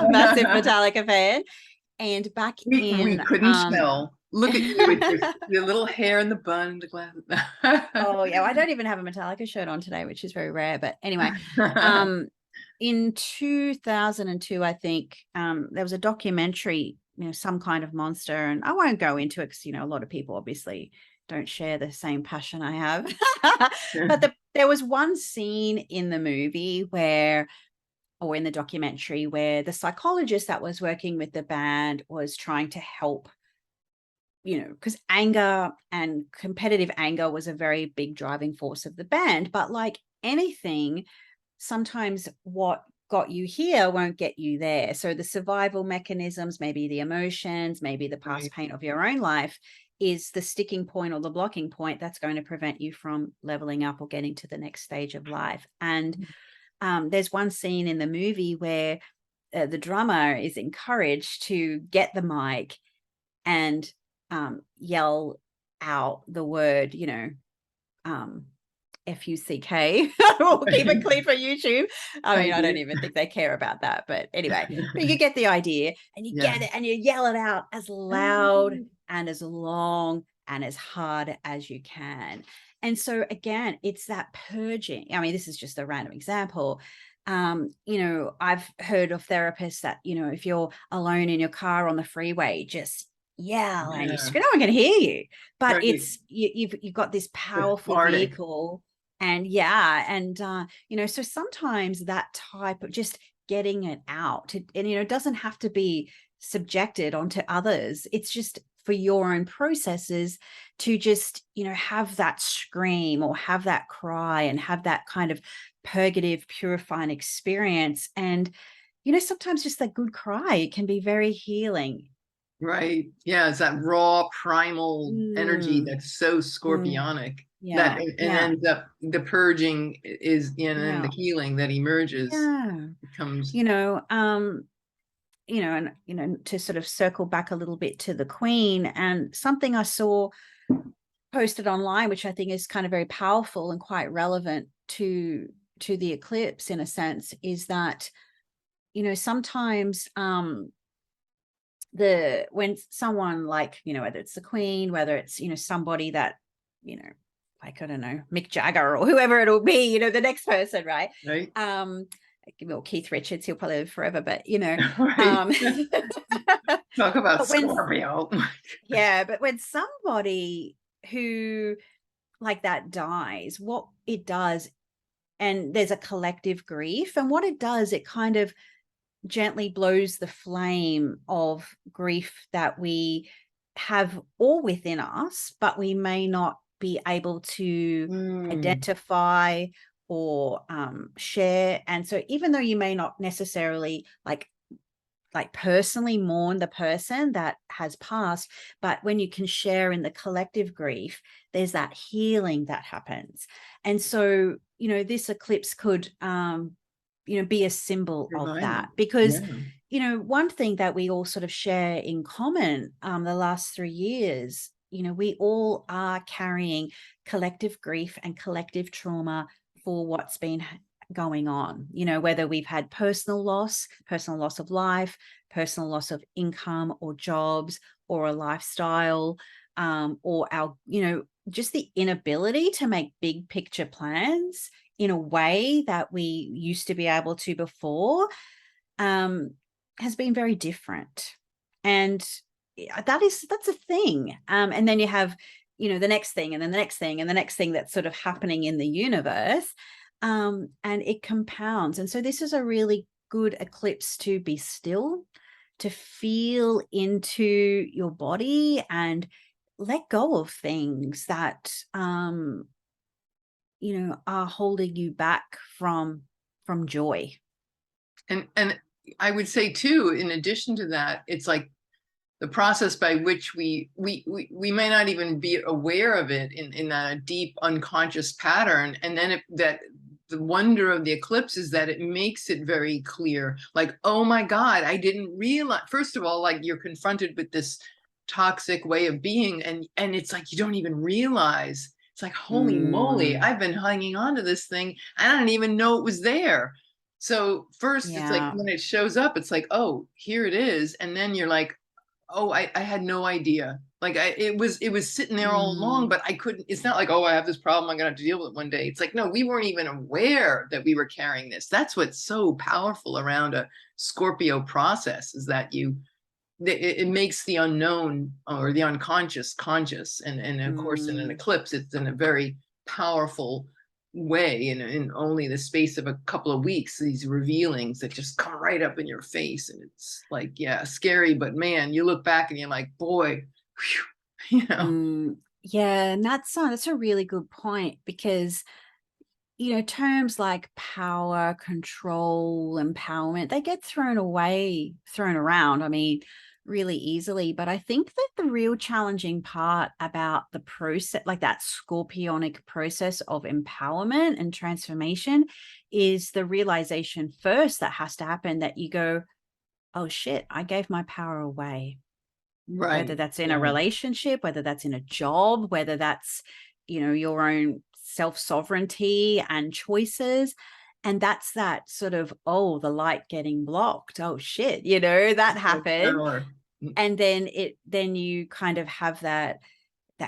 Massive Metallica fan. And back We in couldn't tell. Look at you with your little hair in the bun, the glasses. oh yeah, I don't even have a Metallica shirt on today, which is very rare, but anyway, in 2002, I think, there was a documentary, some kind of monster, and I won't go into it because a lot of people obviously don't share the same passion I have. But there was one scene in the movie or in the documentary, where the psychologist that was working with the band was trying to help, because anger and competitive anger was a very big driving force of the band. But like anything, sometimes what got you here won't get you there. So the survival mechanisms, maybe the emotions, maybe the past pain of your own life, is the sticking point or the blocking point that's going to prevent you from leveling up or getting to the next stage of life. And there's one scene in the movie where the drummer is encouraged to get the mic and yell out the word, F-U-C-K. We'll keep it clean for YouTube. I mean, I don't even think they care about that, but anyway, but you get the idea, and you get it, and you yell it out as loud and as long and as hard as you can. And so again, it's that purging. I mean, this is just a random example. I've heard of therapists that, if you're alone in your car on the freeway, just yell and you scream, no one can hear you. But it's you've got this powerful vehicle. And so sometimes that type of just getting it out, and it doesn't have to be subjected onto others. It's just for your own processes to just have that scream or have that cry and have that kind of purgative, purifying experience. And sometimes just that good cry can be very healing. Right. Yeah, it's that raw primal energy that's so scorpionic that ends up the purging is and the healing that emerges becomes and to sort of circle back a little bit to the Queen, and something I saw posted online, which I think is kind of very powerful and quite relevant to the eclipse in a sense, is that sometimes when someone like whether it's the Queen, whether it's somebody that like, I don't know, Mick Jagger or whoever it'll be, the next person, right? Well, Keith Richards, he'll probably live forever, but talk about Scorpio. But when somebody who like that dies, what it does, and there's a collective grief, and what it does, it kind of gently blows the flame of grief that we have all within us, but we may not be able to identify or share. And so even though you may not necessarily like personally mourn the person that has passed, but when you can share in the collective grief, there's that healing that happens. And so this eclipse could be a symbol of that, because one thing that we all sort of share in common the last 3 years, we all are carrying collective grief and collective trauma for what's been going on, whether we've had personal loss of life, personal loss of income or jobs or a lifestyle, or our just the inability to make big picture plans in a way that we used to be able to before, has been very different. And that's a thing. And then you have, the next thing, and then the next thing, and the next thing that's sort of happening in the universe. And it compounds. And so this is a really good eclipse to be still, to feel into your body and let go of things that are holding you back from joy. And I would say too, in addition to that, it's like the process by which we may not even be aware of it in that deep unconscious pattern. And then that the wonder of the eclipse is that it makes it very clear, like, oh my God, I didn't realize, first of all, like you're confronted with this toxic way of being, and it's like you don't even realize. It's like, holy moly, I've been hanging on to this thing. I didn't even know it was there. So first, it's like when it shows up, it's like, oh, here it is. And then you're like, oh, I had no idea. Like it was sitting there all along, but I couldn't, it's not like, oh, I have this problem, I'm gonna have to deal with it one day. It's like, no, we weren't even aware that we were carrying this. That's what's so powerful around a Scorpio process, is that it makes the unknown or the unconscious conscious. And of course, in an eclipse, it's in a very powerful way, in only the space of a couple of weeks, these revealings that just come right up in your face. And it's like, yeah, scary, but man, you look back and you're like, boy, whew, yeah. And that's a really good point, because terms like power, control, empowerment, they get thrown around, I mean, really easily. But I think that the real challenging part about the process, like that scorpionic process of empowerment and transformation, is the realization first that has to happen, that you go, oh shit, I gave my power away. right? Whether that's in a relationship, whether that's in a job, whether that's, your own self-sovereignty and choices. And that's that sort of, oh, the light getting blocked. Oh shit, that happened. And then you kind of have that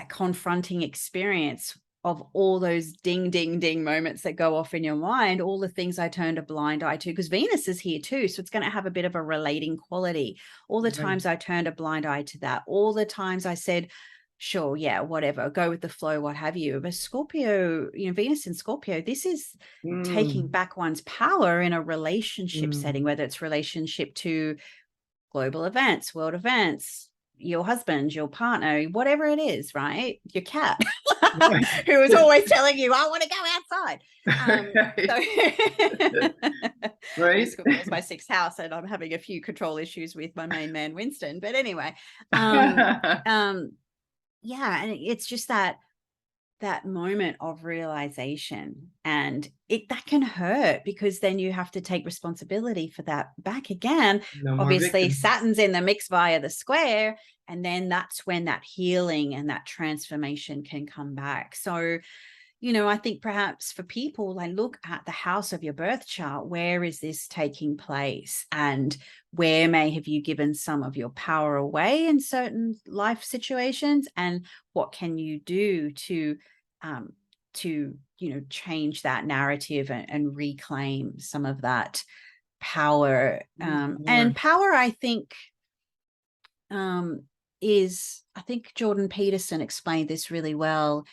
confronting experience of all those ding, ding, ding moments that go off in your mind, all the things I turned a blind eye to, because Venus is here too. So it's going to have a bit of a relating quality. All the times I turned a blind eye to that, all the times I said, sure, yeah, whatever, go with the flow, what have you. But Scorpio, Venus in Scorpio, this is taking back one's power in a relationship setting, whether it's relationship to global events, world events, your husband, your partner, whatever it is, right? Your cat, who is always telling you, I want to go outside. Right. It's my sixth house, and I'm having a few control issues with my main man, Winston. But anyway, yeah, and it's just that moment of realization, and that can hurt, because then you have to take responsibility for that back again. Obviously Saturn's in the mix via the square, and then that's when that healing and that transformation can come back. So I think perhaps for people, like, look at the house of your birth chart. Where is this taking place? And where may have you given some of your power away in certain life situations? And what can you do to change that narrative and reclaim some of that power? And power, I think, I think Jordan Peterson explained this really well.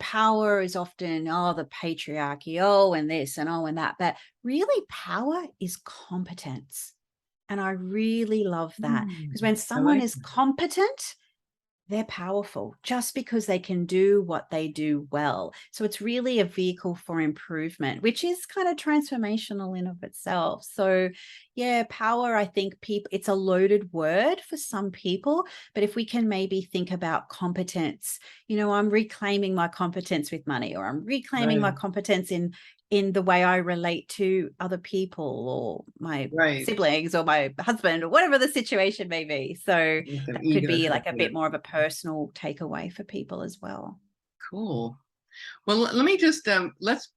Power is often, the patriarchy, and this and and that, but really power is competence. And I really love that, because when someone is competent, they're powerful, just because they can do what they do well. So it's really a vehicle for improvement, which is kind of transformational in of itself. So yeah, power, I think it's a loaded word for some people, but if we can maybe think about competence, I'm reclaiming my competence with money, or I'm reclaiming my competence in the way I relate to other people, or my siblings, or my husband, or whatever the situation may be. So that could be like a bit more of a personal takeaway for people as well. Cool. Well, let me just, let's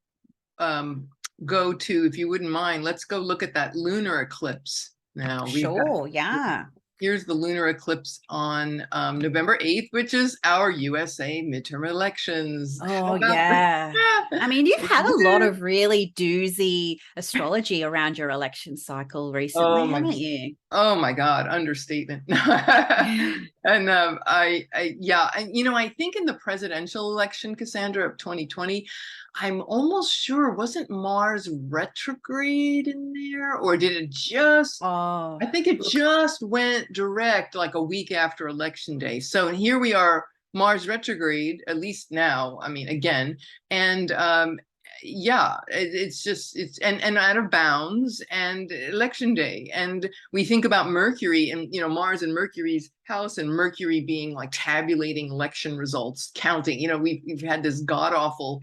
go to, if you wouldn't mind, let's go look at that lunar eclipse now. Sure, yeah. Here's the lunar eclipse on November 8th, which is our USA midterm elections. How Oh, about yeah. I mean, you've had a lot that? of really doozy astrology around your election cycle Oh recently, my, haven't you? oh my God, understatement. And yeah, and I think in the presidential election, Cassandra, of 2020, I'm almost sure, wasn't Mars retrograde in there, or did it just? Oh, I think it look, just went direct like a week after election day. So here we are, Mars retrograde, at least now. I mean, again, and yeah, it's out of bounds, and election day, and we think about Mercury, and Mars and Mercury's house, and Mercury being like tabulating election results, counting. We've had this god awful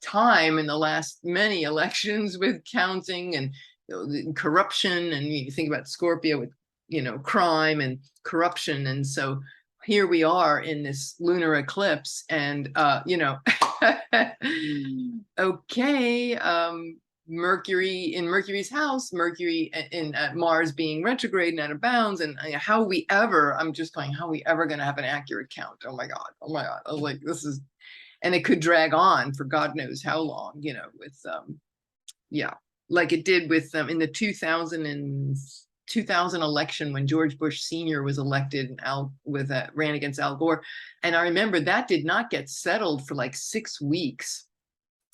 time in the last many elections with counting and corruption, and you think about Scorpio with crime and corruption, and so here we are in this lunar eclipse, and okay, Mercury in Mercury's house, Mercury in Mars being retrograde and out of bounds, and I'm just going, how we ever going to have an accurate count? Oh my God, oh my God. I was like, this is, and it could drag on for God knows how long, with yeah, like it did with in the 2000 election, when George Bush Sr. was elected, and ran against Al Gore, and I remember that did not get settled for like 6 weeks.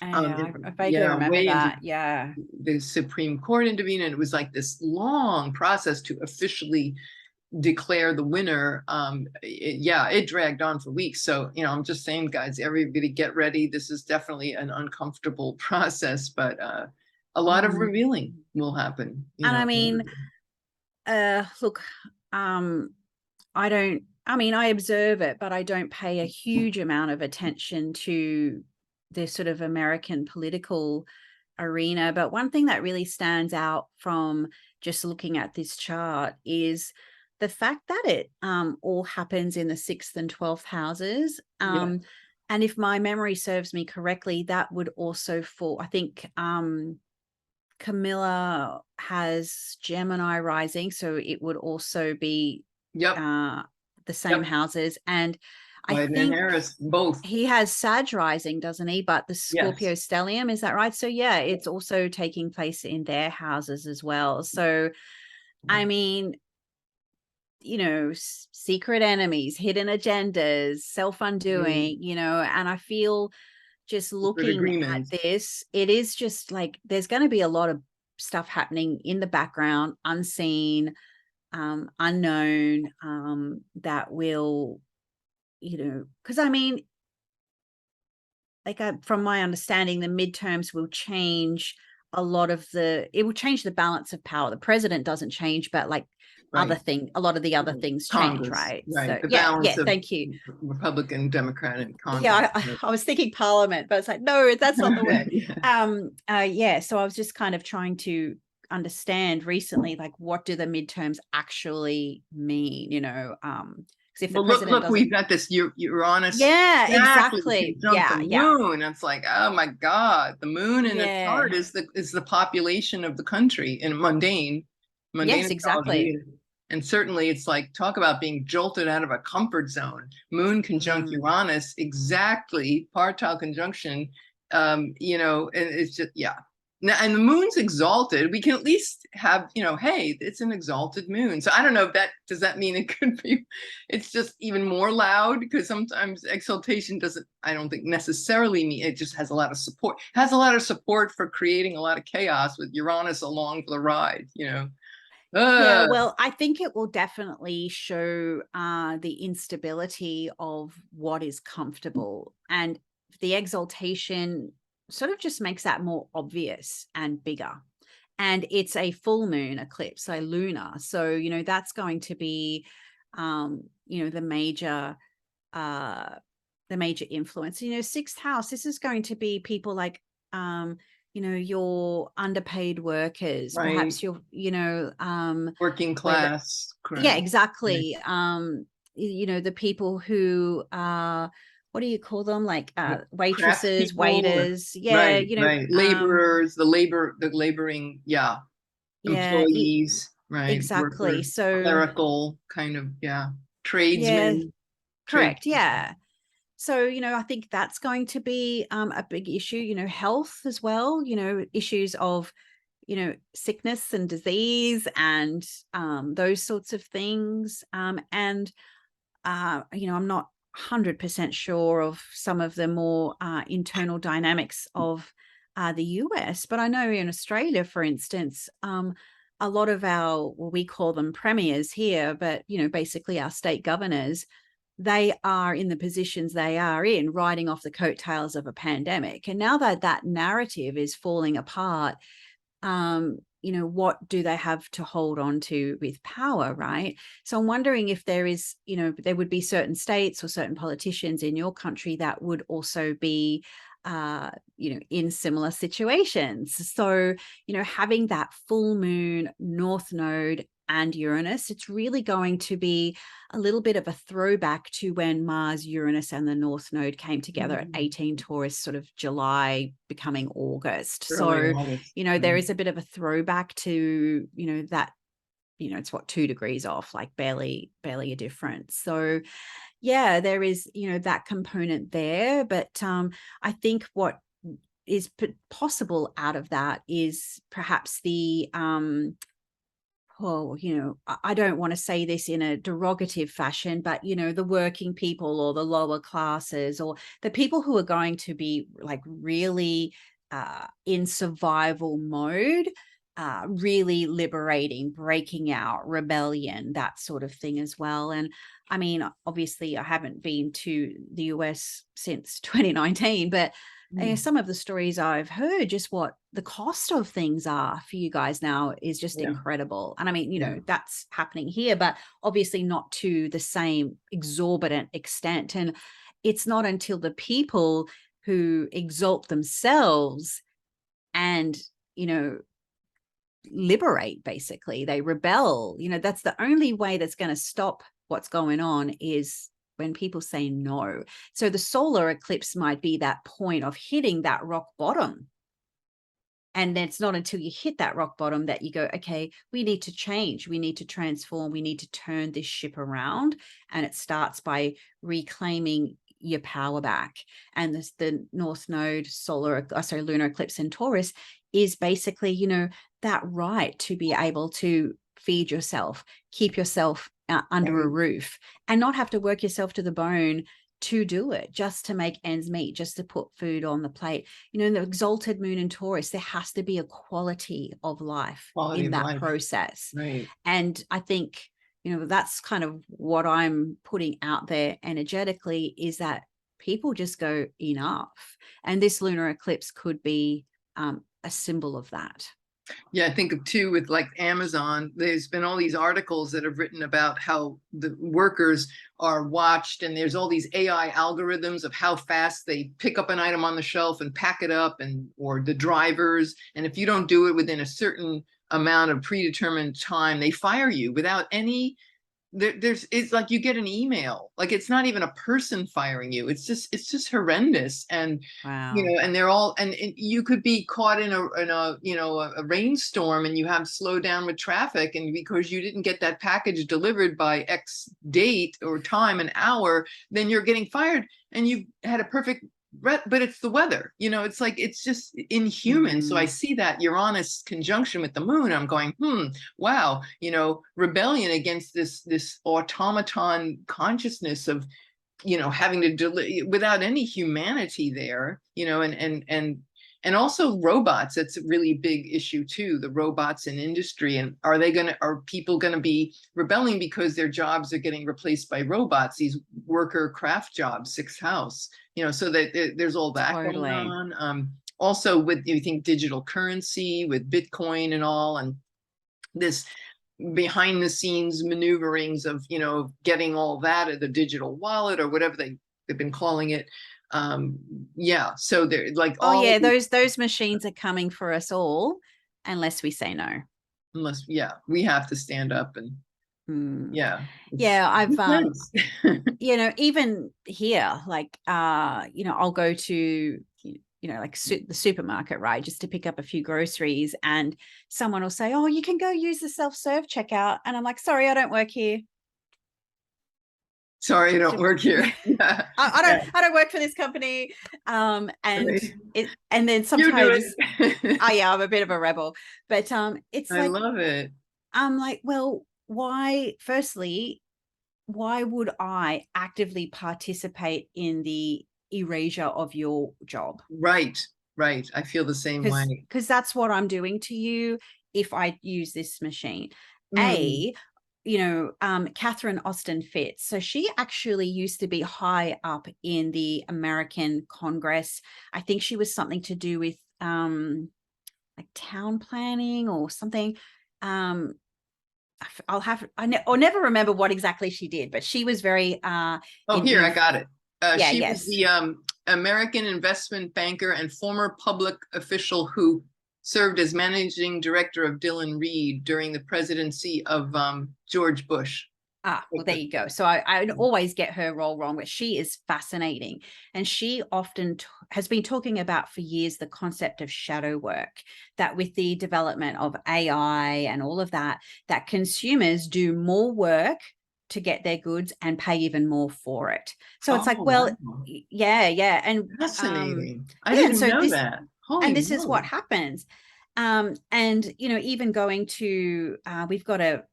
yeah, I vaguely remember Way into that. Yeah. the Supreme Court intervened, and it was like this long process to officially declare the winner. It dragged on for weeks. So, I'm just saying, guys, everybody get ready. This is definitely an uncomfortable process, but a lot of revealing will happen. And I mean, look, I observe it, but I don't pay a huge amount of attention to the sort of American political arena. But one thing that really stands out from just looking at this chart is the fact that it all happens in the 6th and 12th houses. Yeah. And if my memory serves me correctly, that would also fall, I think, Camilla has Gemini rising, so it would also be Yep. the same houses. And I Biden and think Harris, both. he has Sag rising, doesn't he? But the Scorpio Yes. stellium, is that right? So yeah, it's also taking place in their houses as well. So I mean, secret enemies, hidden agendas, self-undoing, and I feel just looking at this, it is just like there's going to be a lot of stuff happening in the background, unseen, unknown, that will, because I mean, like from my understanding, the midterms will change a lot of it will change the balance of power. The president doesn't change, but like a lot of the other things change, right? Right. So The balance of thank you. Republican, Democratic Congress. Yeah, I was thinking Parliament, but it's like, no, that's not the word. So I was just kind of trying to understand recently, like, what do the midterms actually mean? Because if the president doesn't, we've got this Uranus. Yeah, exactly. The moon. It's like, oh my God, the moon in the chart is the population of the country in mundane yes, exactly. astrology. And certainly it's like, talk about being jolted out of a comfort zone. Moon conjunct Uranus, exactly, partile conjunction. And it's just, yeah. Now, and the moon's exalted. We can at least have, hey, it's an exalted moon. So I don't know if does that mean it could be, it's just even more loud, because sometimes exaltation I don't think necessarily mean, it just has a lot of support. It has a lot of support for creating a lot of chaos with Uranus along for the ride, Yeah, well, I think it will definitely show the instability of what is comfortable, and the exaltation sort of just makes that more obvious and bigger. And it's a full moon eclipse, so lunar. So, that's going to be, the major influence. 6th house, this is going to be people like, your underpaid workers, perhaps your, working class. Yeah, exactly. The people who are, what do you call them? Like waitresses, waiters. Yeah, laborers, the laboring, employees. right? exactly. Worker, So clerical kind of, yeah, yeah, tradesmen, trade. correct. Yeah. So, I think that's going to be a big issue, health as well, issues of, sickness and disease and those sorts of things. I'm not 100% sure of some of the more internal dynamics of the US, but I know in Australia, for instance, a lot of our, well, we call them premiers here, but, basically our state governors, they are in the positions they are in, riding off the coattails of a pandemic. And now that that narrative is falling apart, what do they have to hold on to with power, right? So I'm wondering if there is, there would be certain states or certain politicians in your country that would also be, in similar situations. So, having that full moon, North Node, and Uranus, it's really going to be a little bit of a throwback to when Mars, Uranus, and the North Node came together at 18 Taurus, sort of July becoming August. Early So, August. there is a bit of a throwback to, that, it's what, 2 degrees off, like barely a difference. So yeah, there is, that component there. But I think what is possible out of that is perhaps the I don't want to say this in a derogative fashion, but, the working people or the lower classes or the people who are going to be like really in survival mode, really liberating, breaking out, rebellion, that sort of thing as well. And I mean, obviously, I haven't been to the US since 2019, but some of the stories I've heard, just what the cost of things are for you guys now is just Yeah. incredible. And I mean, Yeah. that's happening here, but obviously not to the same exorbitant extent. And it's not until the people who exalt themselves and, liberate, basically, they rebel, that's the only way that's going to stop what's going on is when people say no. So the solar eclipse might be that point of hitting that rock bottom. And it's not until you hit that rock bottom that you go, okay, we need to change. We need to transform. We need to turn this ship around. And it starts by reclaiming your power back. And the North Node lunar eclipse in Taurus is basically, that right to be able to feed yourself, keep yourself under a roof, and not have to work yourself to the bone to do it, just to make ends meet, just to put food on the plate. In the exalted moon in Taurus, there has to be a quality of life in that process. Right. And I think, that's kind of what I'm putting out there energetically, is that people just go, enough. And this lunar eclipse could be a symbol of that. Yeah, I think of too with like Amazon, there's been all these articles that have written about how the workers are watched, and there's all these AI algorithms of how fast they pick up an item on the shelf and pack it up, and or the drivers. And if you don't do it within a certain amount of predetermined time, they fire you without any it's like you get an email, like it's not even a person firing you, it's just horrendous. And wow, and they're all, and you could be caught in a rainstorm and you have slow down with traffic, and because you didn't get that package delivered by X date or time and hour, then you're getting fired, and you've had a perfect, but it's the weather, it's like, it's just inhuman. So I see that Uranus conjunction with the moon, I'm going, wow, rebellion against this automaton consciousness of, having to without any humanity there, and also robots. That's a really big issue too, the robots in industry. And are people going to be rebelling because their jobs are getting replaced by robots, these worker craft jobs, sixth house, so that there's all that going on. Also with, you think, digital currency with Bitcoin and all, and this behind the scenes maneuverings of, getting all that at the digital wallet or whatever they've been calling it. Yeah, so they're like, those machines are coming for us all unless we say no. Unless, yeah, we have to stand up and I've even here, like I'll go to like the supermarket, right? Just to pick up a few groceries, and someone will say, "Oh, you can go use the self-serve checkout," and I'm like, "Sorry, I don't work here. Sorry, I don't work here." Yeah. I don't work for this company." And then You do sometimes, it. oh yeah, I'm a bit of a rebel, but it's I like, love it. I'm like, well, why? Firstly, why would I actively participate in the erasure of your job? Right, right. I feel the same way. Because that's what I'm doing to you if I use this machine. Mm. Catherine Austin Fitts. So she actually used to be high up in the American Congress. I think she was something to do with like town planning or something. I'll never remember what exactly she did, but she was very Oh, here, I got it. yeah, She was yes. the American investment banker and former public official who served as managing director of Dillon Reed during the presidency of George Bush. Well, there you go. So I always get her role wrong, but she is fascinating. And she often has been talking about for years the concept of shadow work, that with the development of AI and all of that, that consumers do more work to get their goods and pay even more for it. So it's like, Oh, well, wow. yeah. And Fascinating. I yeah, and didn't so know that. Holy this is what moly. happens. And even going to we've got a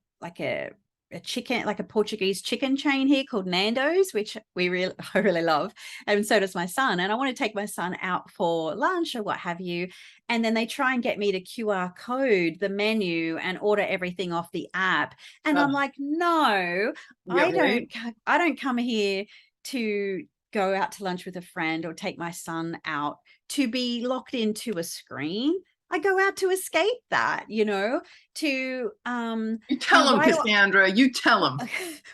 chicken, like a Portuguese chicken chain here called Nando's, which I really love, and so does my son. And I want to take my son out for lunch or what have you, and then they try and get me to QR code the menu and order everything off the app, and I'm like, no, Yeah, right. I don't come here to go out to lunch with a friend or take my son out to be locked into a screen. I go out to escape that, to You tell them, why do Cassandra. You tell them.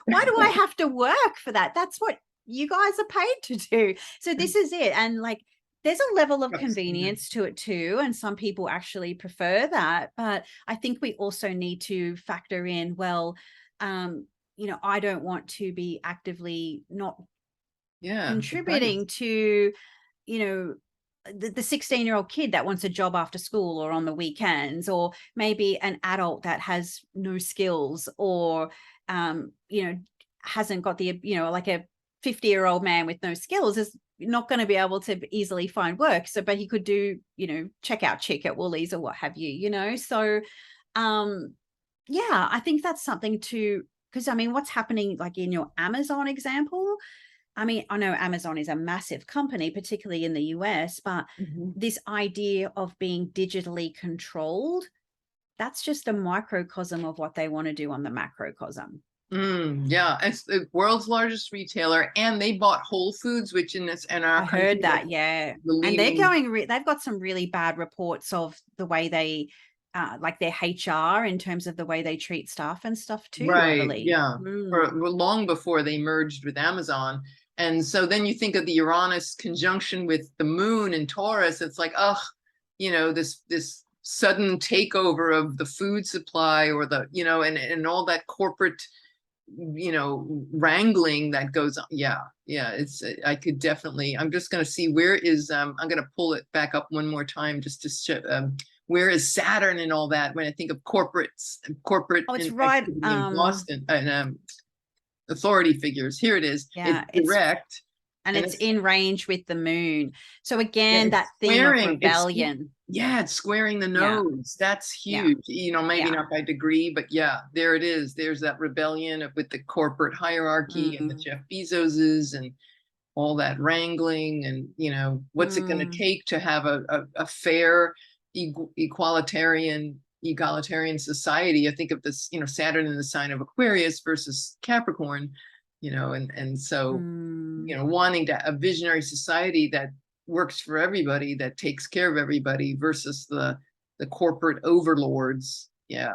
why do I have to work for that? That's what you guys are paid to do. So this is it. And like, there's a level of convenience to it too. And some people actually prefer that. But I think we also need to factor in, well, I don't want to be actively not Right. contributing to, you know, the 16-year-old kid that wants a job after school or on the weekends, or maybe an adult that has no skills, or hasn't got the, like a 50-year-old man with no skills is not going to be able to easily find work. So but he could do, checkout chick at Woolies or what have you. So I think that's something to, because I mean, what's happening like in your Amazon example, I mean, I know Amazon is a massive company, particularly in the US, but Mhm. this idea of being digitally controlled, that's just a microcosm of what they want to do on the macrocosm. Yeah, it's the world's largest retailer, and they bought Whole Foods, which in our I country, heard like that, yeah. the And they're leading. going, they've got some really bad reports of the way they, like their HR in terms of the way they treat staff and stuff too, I Right, believe. yeah, for long before they merged with Amazon. And so then you think of the Uranus conjunction with the moon in Taurus. It's like, oh, this sudden takeover of the food supply, or and all that corporate, wrangling that goes on. Yeah, I could definitely. I'm just going to see where is. I'm going to pull it back up one more time just to show. Where is Saturn and all that when I think of corporate Oh, it's in right. activity in Boston and authority figures. Here it is. It's Yeah, direct, and and it's in range with the moon. So yeah, again, that it's theme of squaring. rebellion. It's squaring the Yeah, nodes. That's yeah, huge. Maybe yeah. not by degree, but yeah, there it is. There's that rebellion with the corporate hierarchy and the Mm, Jeff Bezoses and all that wrangling, and what's it going to mm, take to have a fair egalitarian society. I think of this, Saturn in the sign of Aquarius versus Capricorn, and so mm, wanting a visionary society that works for everybody, that takes care of everybody, versus the corporate overlords. Yeah,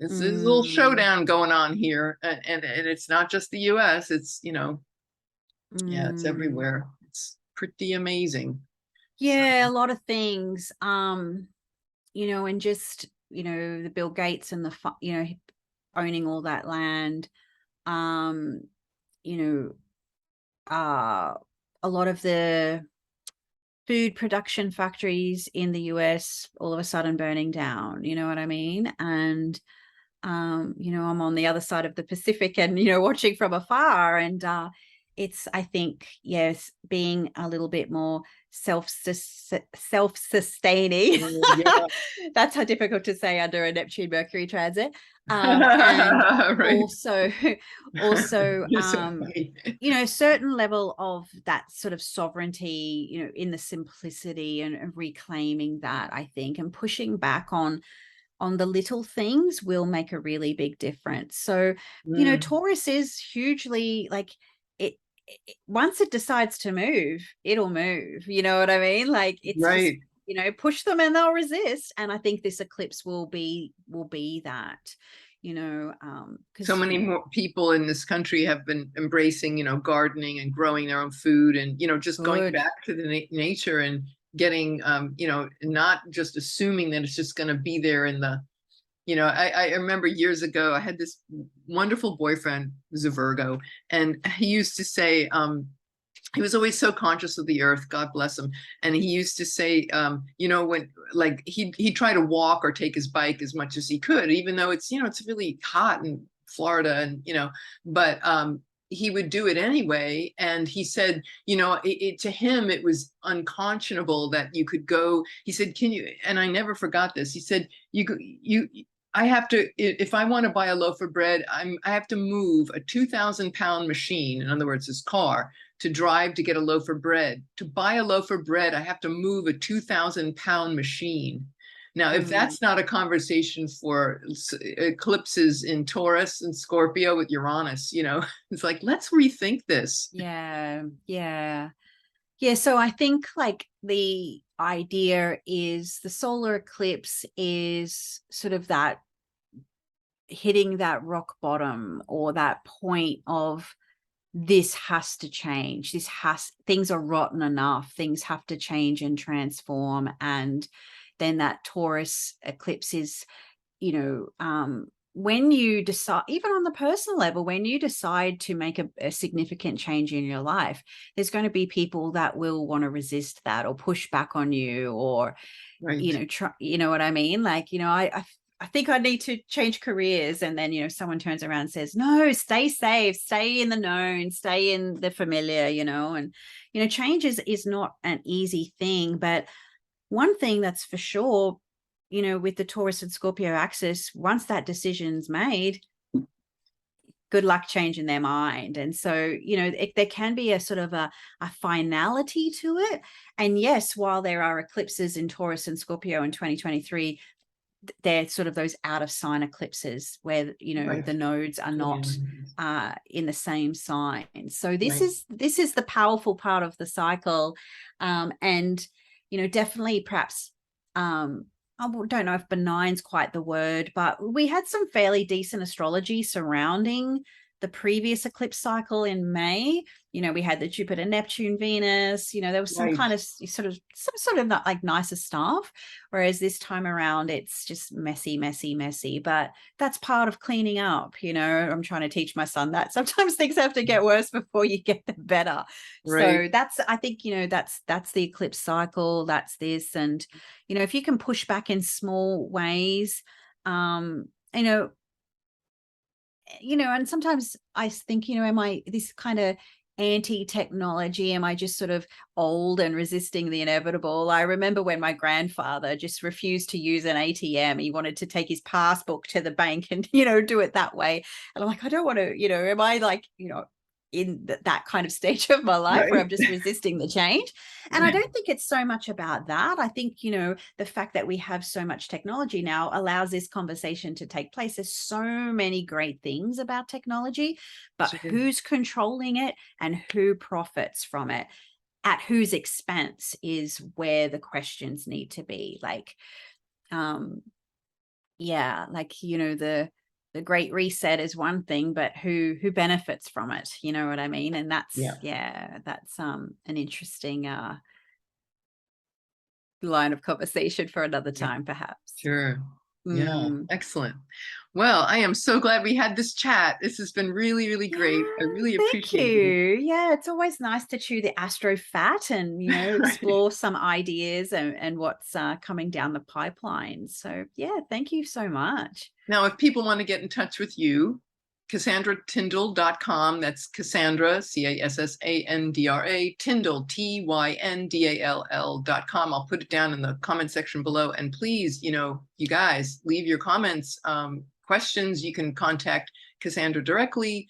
it's a little mm, showdown going on here, and it's not just the US. It's yeah, it's mm. everywhere. It's pretty amazing. So, Yeah, a lot of things. And just, the Bill Gates and owning all that land. Um, you know, uh a lot of the food production factories in the US all of a sudden burning down, you know what I mean? And you know, I'm on the other side of the Pacific and, you know, watching from afar. And it's, I think, yes, being a little bit more self-sustaining. Yeah. That's how difficult to say under a Neptune Mercury transit. And Right. also, You're so funny. you know, a certain level of that sort of sovereignty, you know, in the simplicity and reclaiming that, I think, and pushing back on the little things will make a really big difference. So, you know, Mm, Taurus is hugely like once it decides to move, it'll move. You know what I mean? Like it's just, right. you know, push them and they'll resist. And I think this eclipse will be that, you know, So because, you many know, more people in this country have been embracing, gardening and growing their own food and, just going good. back to the nature and getting, not just assuming that it's just going to be there in the, I remember years ago, I had this wonderful boyfriend who was a Virgo, and he used to say, he was always so conscious of the earth, God bless him. And he used to say, when like he'd try to walk or take his bike as much as he could, even though it's really hot in Florida and, but he would do it anyway. And he said, to him, it was unconscionable that you could go. He said, can you, and I never forgot this. He said, I have to, if I want to buy a loaf of bread, I have to move a 2,000-pound machine, in other words, his car, to drive to get a loaf of bread. To buy a loaf of bread, I have to move a 2,000-pound machine. Now, if that's not a conversation for eclipses in Taurus and Scorpio with Uranus, it's like, let's rethink this. Yeah. So I think like the idea is the solar eclipse is sort of that hitting that rock bottom or that point of this has to change. Things are rotten enough. Things have to change and transform. And then that Taurus eclipse is, when you decide, even on the personal level, when you decide to make a significant change in your life, there's going to be people that will want to resist that or push back on you or, Right. you know what I mean? Like, I think I need to change careers. And then, someone turns around and says, no, stay safe, stay in the known, stay in the familiar, and, change is not an easy thing. But one thing that's for sure, with the Taurus and Scorpio axis, once that decision's made, good luck changing their mind. And so, there can be a sort of a finality to it. And yes, while there are eclipses in Taurus and Scorpio in 2023, they're sort of those out of sign eclipses where Right. the nodes are not in the same sign. So this Right. is the powerful part of the cycle, and definitely perhaps I don't know if benign's quite the word, but we had some fairly decent astrology surrounding the previous eclipse cycle in May. We had the Jupiter, Neptune, Venus, there was some kind of some sort of not like nicer stuff. Whereas this time around, it's just messy. But that's part of cleaning up. I'm trying to teach my son that sometimes things have to get worse before you get them better. Right. So that's, I think, that's the eclipse cycle. That's this. And, if you can push back in small ways, and sometimes I think, am I this kind of anti-technology? Am I just sort of old and resisting the inevitable? I remember when my grandfather just refused to use an ATM. He wanted to take his passbook to the bank and, do it that way. And I'm like, I don't want to, am I like, in that kind of stage of my life where I'm just resisting the change? And I don't think it's so much about that. I think, the fact that we have so much technology now allows this conversation to take place. There's so many great things about technology, but who's controlling it and who profits from it at whose expense is where the questions need to be. Like, the Great Reset is one thing, but who benefits from it? You know what I mean? And that's an interesting line of conversation for another time, perhaps. Sure. Yeah. Excellent. Well, I am so glad we had this chat. This has been really, really great. I Yeah, really thank appreciate you. it. Yeah, it's always nice to chew the astro fat and, Right. explore some ideas and what's coming down the pipeline. So, yeah, thank you so much. Now, if people want to get in touch with you, CassandraTyndall.com. That's Cassandra, Cassandra, Tyndall, Tyndall.com. I'll put it down in the comment section below. And please, you guys leave your comments, questions. You can contact Cassandra directly.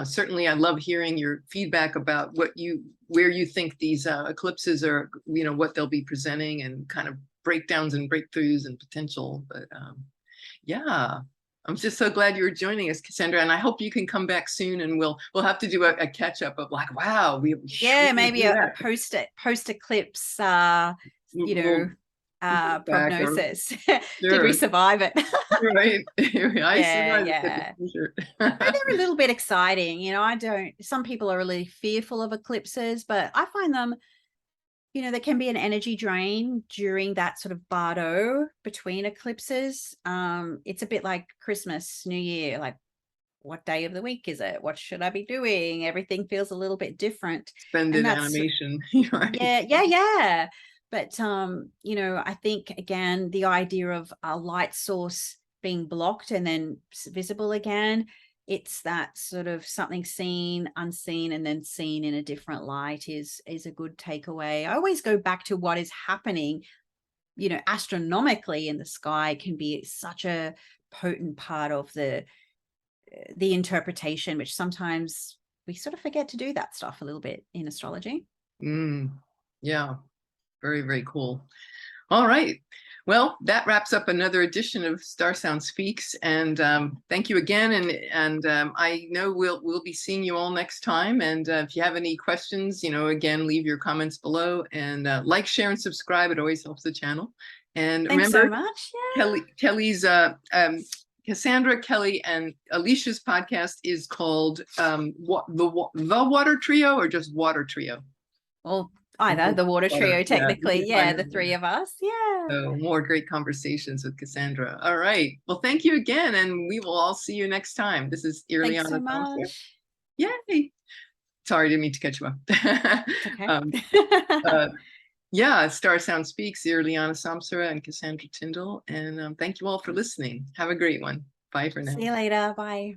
Certainly, I love hearing your feedback about where you think these eclipses are, what they'll be presenting and kind of breakdowns and breakthroughs and potential. But yeah. I'm just so glad you were joining us, Cassandra, and I hope you can come back soon, and we'll have to do a catch up of like, wow, we Yeah, did maybe do a that. post eclipse We'll back or prognosis. Did we sure, survive it? right? I Yeah, survived yeah. it. Sure. They're a little bit exciting. I don't, some people are really fearful of eclipses, but I find them, there can be an energy drain during that sort of bardo between eclipses. It's a bit like Christmas, New Year, like what day of the week is it? What should I be doing? Everything feels a little bit different. And Suspended that's, animation, right? yeah, yeah, yeah. But I think again, the idea of a light source being blocked and then visible again, it's that sort of something seen, unseen, and then seen in a different light is a good takeaway. I always go back to what is happening, astronomically in the sky can be such a potent part of the interpretation, which sometimes we sort of forget to do that stuff a little bit in astrology. Yeah, very, very cool. All right. Well, that wraps up another edition of StarSound Speaks, and thank you again. And I know we'll be seeing you all next time. And if you have any questions, again, leave your comments below and like, share, and subscribe. It always helps the channel. And Thanks so remember, much. Yeah. Kelly's Cassandra, Kelly, and Alicia's podcast is called the Water Trio, or just Water Trio. Well, either the water trio, Yeah, you technically. can find Yeah, the them three there. of us. Yeah. So more great conversations with Cassandra. All right. Well, thank you again, and we will all see you next time. This is Thanks so Irlianna. much. Yay. Sorry, didn't mean to catch you up. It's okay. um, yeah, Star Sound Speaks, Irlianna Samsara and Cassandra Tyndall. And thank you all for listening. Have a great one. Bye for now. See you later. Bye.